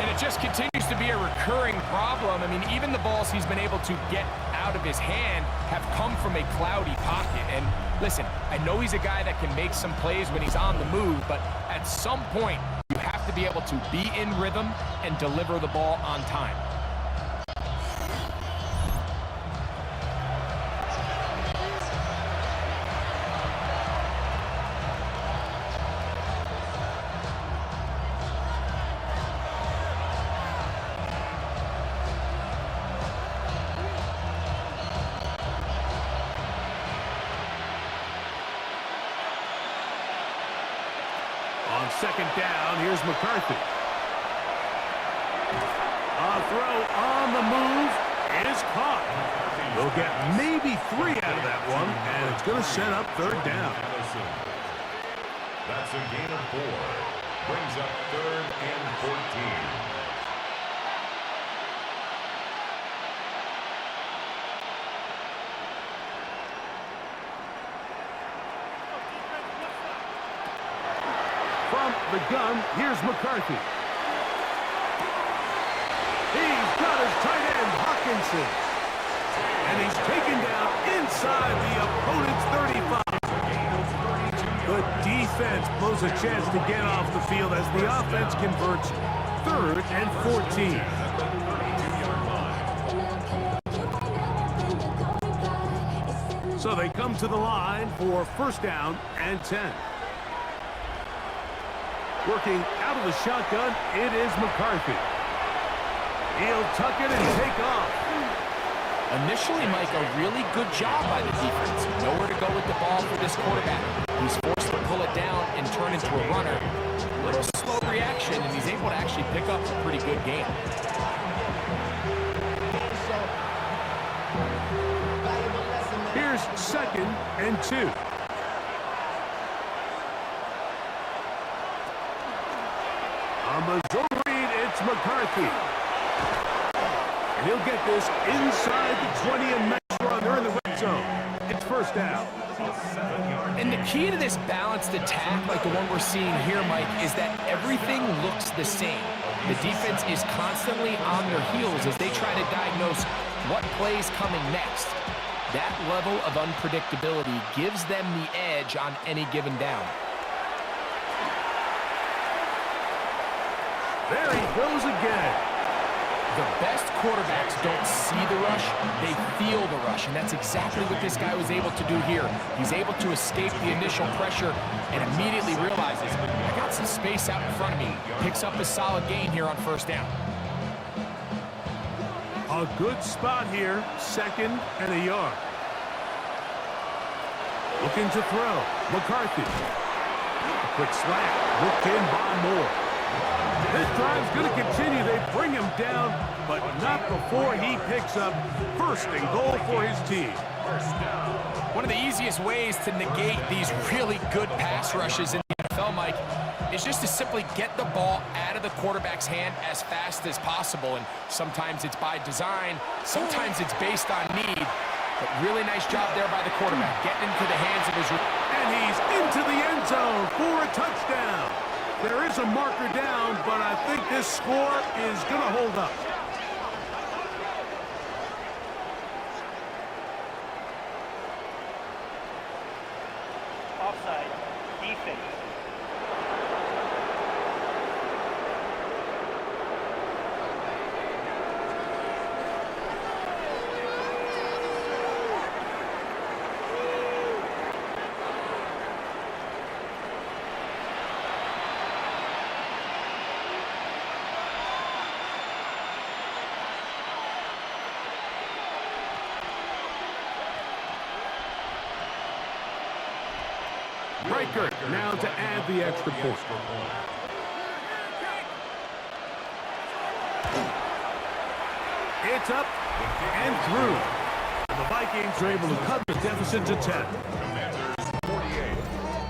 And it just continues to be a recurring problem. I mean, even the balls he's been able to get out of his hand have come from a cloudy pocket. And listen, I know he's a guy that can make some plays when he's on the move, but at some point, you have to be able to be in rhythm and deliver the ball on time. On second down, here's McCarthy. A throw on the move is caught. They'll get maybe 3 out of that one, and it's going to set up 3rd down. That's a gain of 4. Brings up 3rd and 14. From the gun, here's McCarthy. He's got his tight end, Hawkinson. And he's taken down inside the opponent's 35. The defense blows a chance to get off the field as the offense converts 3rd and 14. So they come to the line for 1st down and 10. Working out of the shotgun, it is McCarthy. He'll tuck it and take off. Initially, Mike, a really good job by the defense. Nowhere to go with the ball for this quarterback. He's forced to pull it down and turn into a runner. A little slow reaction, and he's able to actually pick up a pretty good game. Here's 2nd and 2. On the zone read, it's McCarthy. And he'll get this inside the 20 and next run. They're in the red zone. It's 1st down. And the key to this balanced attack, like the one we're seeing here, Mike, is that everything looks the same. The defense is constantly on their heels as they try to diagnose what play's coming next. That level of unpredictability gives them the edge on any given down. There he goes again. The best quarterbacks don't see the rush, they feel the rush, and that's exactly what this guy was able to do here. He's able to escape the initial pressure and immediately realizes, I got some space out in front of me. Picks up a solid gain here on first down. A good spot here, 2nd and a yard. Looking to throw, McCarthy. A quick slant, looked in by Moore. This drive's going to continue. They bring him down, but not before he picks up 1st and goal for his team. One of the easiest ways to negate these really good pass rushes in the NFL, Mike, is just to simply get the ball out of the quarterback's hand as fast as possible. And sometimes it's by design, sometimes it's based on need. But really nice job there by the quarterback, getting into the hands of his... And he's into the end zone for a touchdown. There is a marker down, but I think this score is going to hold up. Offside. Defense. Riker now to add the extra point. It's up and through. The Vikings are able to cut the deficit to 10. Commanders 48,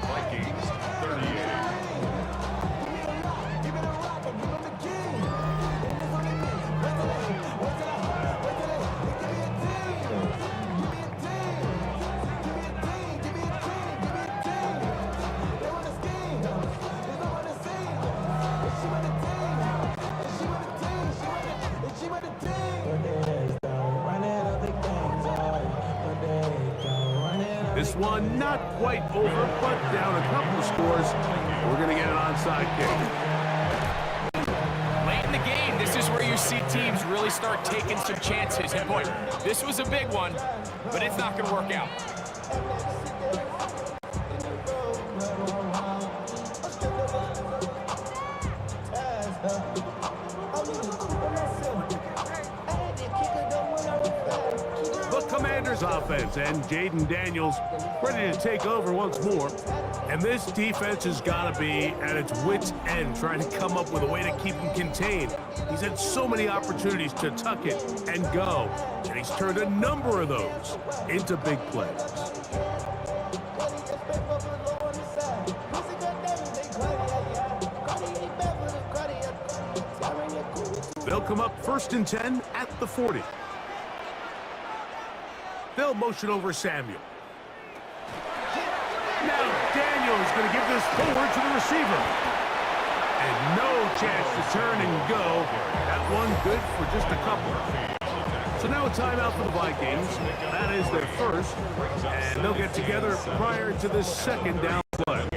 Vikings 38. This one not quite over, but down a couple of scores. We're going to get an onside kick. Late in the game, this is where you see teams really start taking some chances. And boy, this was a big one, but it's not going to work out. Commanders offense, and Jaden Daniels ready to take over once more. And this defense has got to be at its wit's end, trying to come up with a way to keep him contained. He's had so many opportunities to tuck it and go, and he's turned a number of those into big plays. They'll come up 1st and 10 at the 40. They'll motion over Samuel. Now Daniels going to give this forward to the receiver. And no chance to turn and go. That one good for just a couple. So now a timeout for the Vikings. That is their first. And they'll get together prior to this 2nd down play.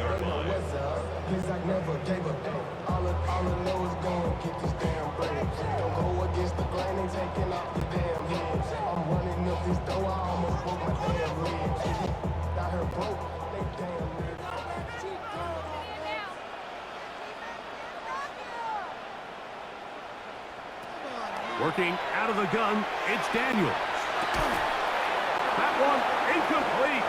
Working out of the gun, it's Daniels. That one incomplete.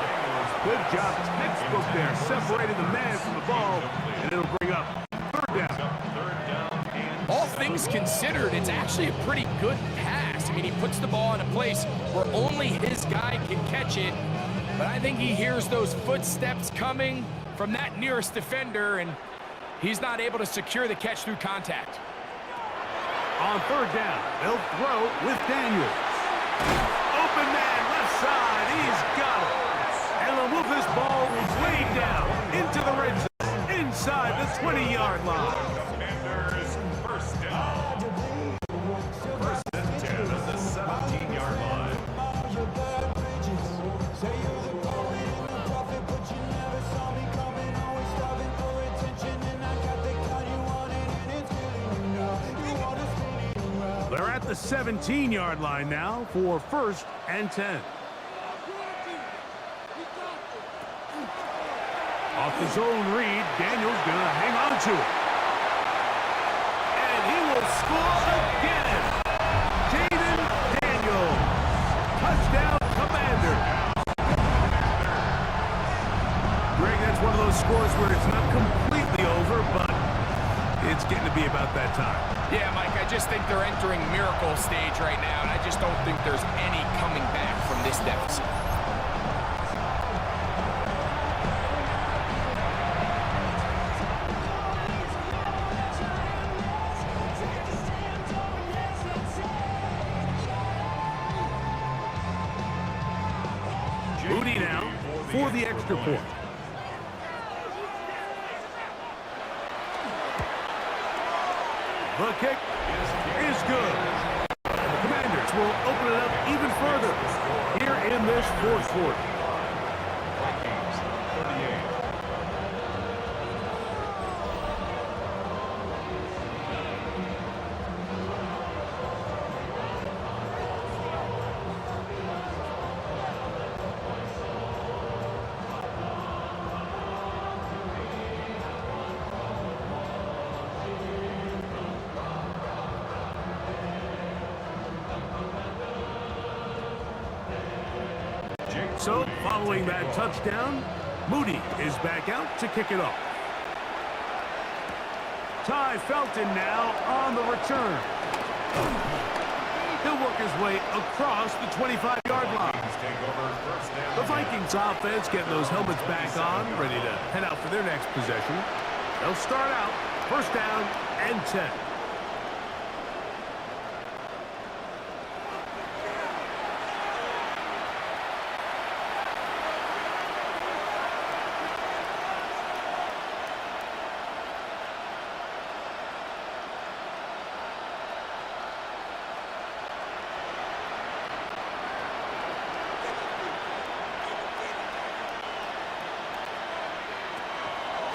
Good job, textbook there. Separated the man from the ball, and it'll bring up 3rd down. All things considered, it's actually a pretty good pass. I mean, he puts the ball in a place where only his guy can catch it. But I think he hears those footsteps coming from that nearest defender, and he's not able to secure the catch through contact. On 3rd down, they'll throw with Daniels. Open man, left side, he's got it. And they'll move this ball way down into the red zone, inside the 20-yard line. Commanders 1st down. 1st and 10 at the 17-yard line. the 17-yard line now for 1st and 10. Off the zone read, Daniel's going to hang on to it. And he will score again. Jaden Daniels. Touchdown, Commander. Greg, that's one of those scores where it's not completely over, but it's getting to be about that time. Yeah, Mike, I just think they're entering miracle stage right now, and I just don't think there's any coming back from this deficit. Moody now for the extra point. The kick is good. The Commanders will open it up even further here in this 4th quarter. Vikings 38. So, following that touchdown, Moody is back out to kick it off. Ty Felton now on the return. He'll work his way across the 25-yard line. The Vikings offense getting those helmets back on, ready to head out for their next possession. They'll start out 1st down and 10.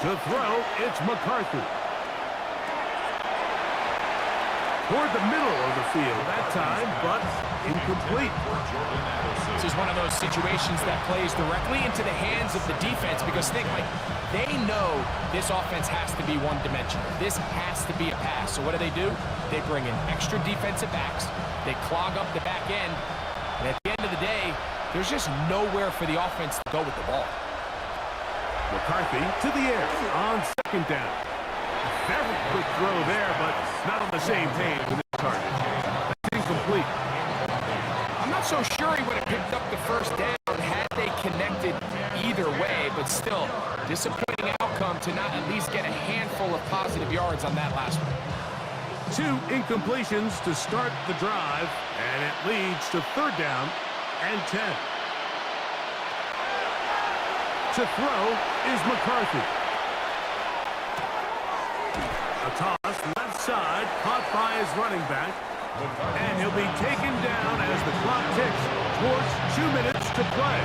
To throw, it's McCarthy. Toward the middle of the field that time, but incomplete. This is one of those situations that plays directly into the hands of the defense because think, like, they know this offense has to be one-dimensional. This has to be a pass. So what do? They bring in extra defensive backs. They clog up the back end. And at the end of the day, there's just nowhere for the offense to go with the ball. McCarthy to the air on 2nd down. Very quick throw there, but not on the same page with his target. That's incomplete. I'm not so sure he would have picked up the 1st down had they connected either way, but still, disappointing outcome to not at least get a handful of positive yards on that last one. 2 incompletions to start the drive, and it leads to 3rd down and 10. To throw is McCarthy. A toss left side, caught by his running back, and he'll be taken down as the clock ticks towards 2 minutes to play.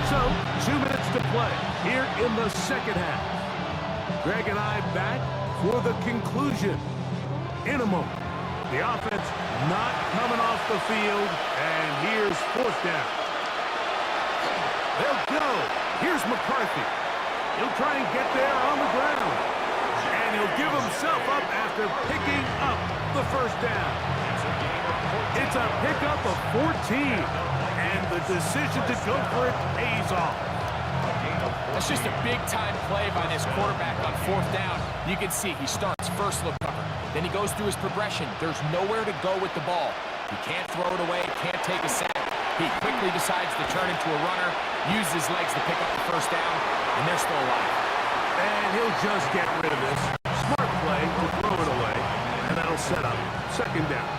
So, 2 minutes to play here in the 2nd half. Greg and I back for the conclusion in a moment. The offense not coming off the field, and here's 4th down. They'll go. Here's McCarthy. He'll try and get there on the ground. And he'll give himself up after picking up the 1st down. It's a pickup of 14, and the decision to go for it pays off. That's just a big-time play by this quarterback on 4th down. You can see he starts first look cover. Then he goes through his progression. There's nowhere to go with the ball. He can't throw it away, can't take a sack. He quickly decides to turn into a runner, use his legs to pick up the 1st down, and they're still alive. And he'll just get rid of this. Smart play to throw it away, and that'll set up 2nd down.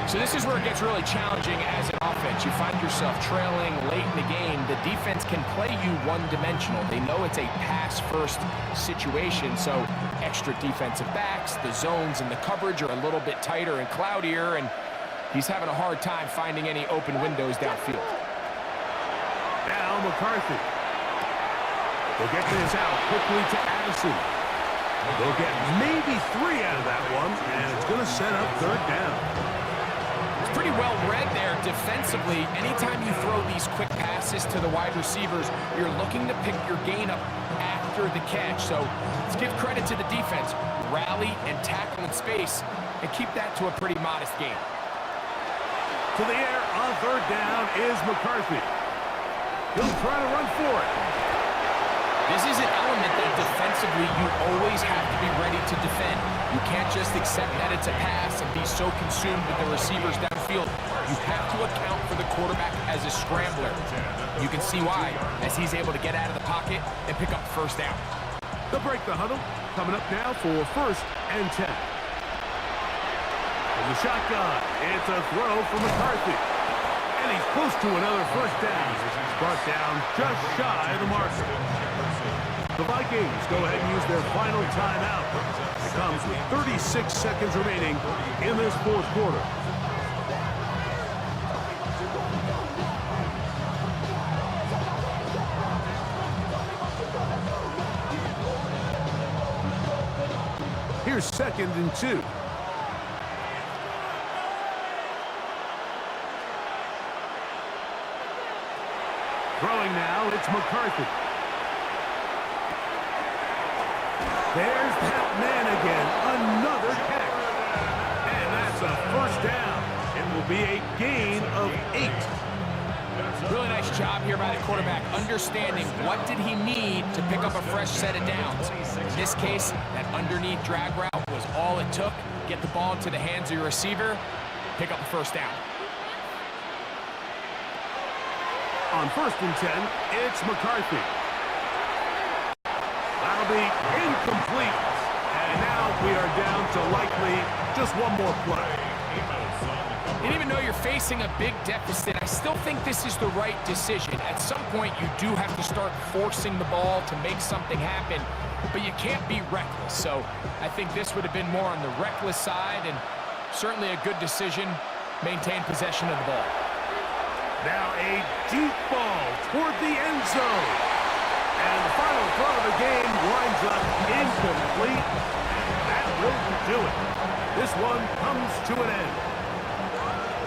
So this is where it gets really challenging as an offense. You find yourself trailing late in the game. The defense can play you one-dimensional. They know it's a pass-first situation, so extra defensive backs, the zones and the coverage are a little bit tighter and cloudier, and he's having a hard time finding any open windows downfield. Now McCarthy. They'll get this out quickly to Addison. They'll get maybe 3 out of that one, and it's going to set up 3rd down. It's pretty well read there defensively. Anytime you throw these quick passes to the wide receivers, you're looking to pick your gain up after the catch. So let's give credit to the defense. Rally and tackle in space and keep that to a pretty modest gain. To the air on 3rd down is McCarthy. He'll try to run for it. This is an element that defensively you always have to be ready to defend. You can't just accept that it's a pass and be so consumed with the receivers downfield. You have to account for the quarterback as a scrambler. You can see why, as he's able to get out of the pocket and pick up the 1st down. They'll break the huddle. Coming up now for 1st and 10. From the shotgun, it's a throw from McCarthy. And he's close to another 1st down. Brought down just shy of the marker. The Vikings go ahead and use their final timeout. It comes with 36 seconds remaining in this 4th quarter. Here's 2nd and 2. Throwing now, it's McCarthy. There's that man again, another catch. And that's a 1st down. It will be a gain of 8. Really nice job here by the quarterback, understanding what did he need to pick up a fresh set of downs. In this case, that underneath drag route was all it took. Get the ball into the hands of your receiver, pick up the 1st down. On 1st and 10, it's McCarthy. That'll be incomplete. And now we are down to likely just one more play. And even though you're facing a big deficit, I still think this is the right decision. At some point, you do have to start forcing the ball to make something happen, but you can't be reckless. So I think this would have been more on the reckless side, and certainly a good decision. Maintain possession of the ball. Now a deep ball toward the end zone. And the final throw of the game winds up incomplete. And that will do it. This one comes to an end.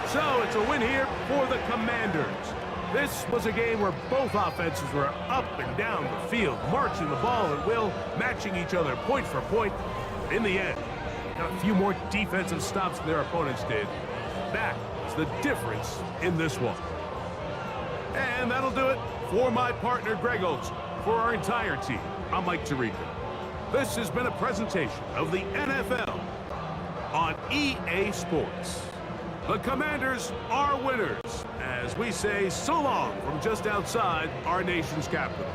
So it's a win here for the Commanders. This was a game where both offenses were up and down the field, marching the ball at will, matching each other point for point. But in the end, got a few more defensive stops than their opponents did. That is the difference in this one. And that'll do it for my partner, Greg Olson. For our entire team, I'm Mike Tirico. This has been a presentation of the NFL on EA Sports. The Commanders are winners, as we say so long from just outside our nation's capital.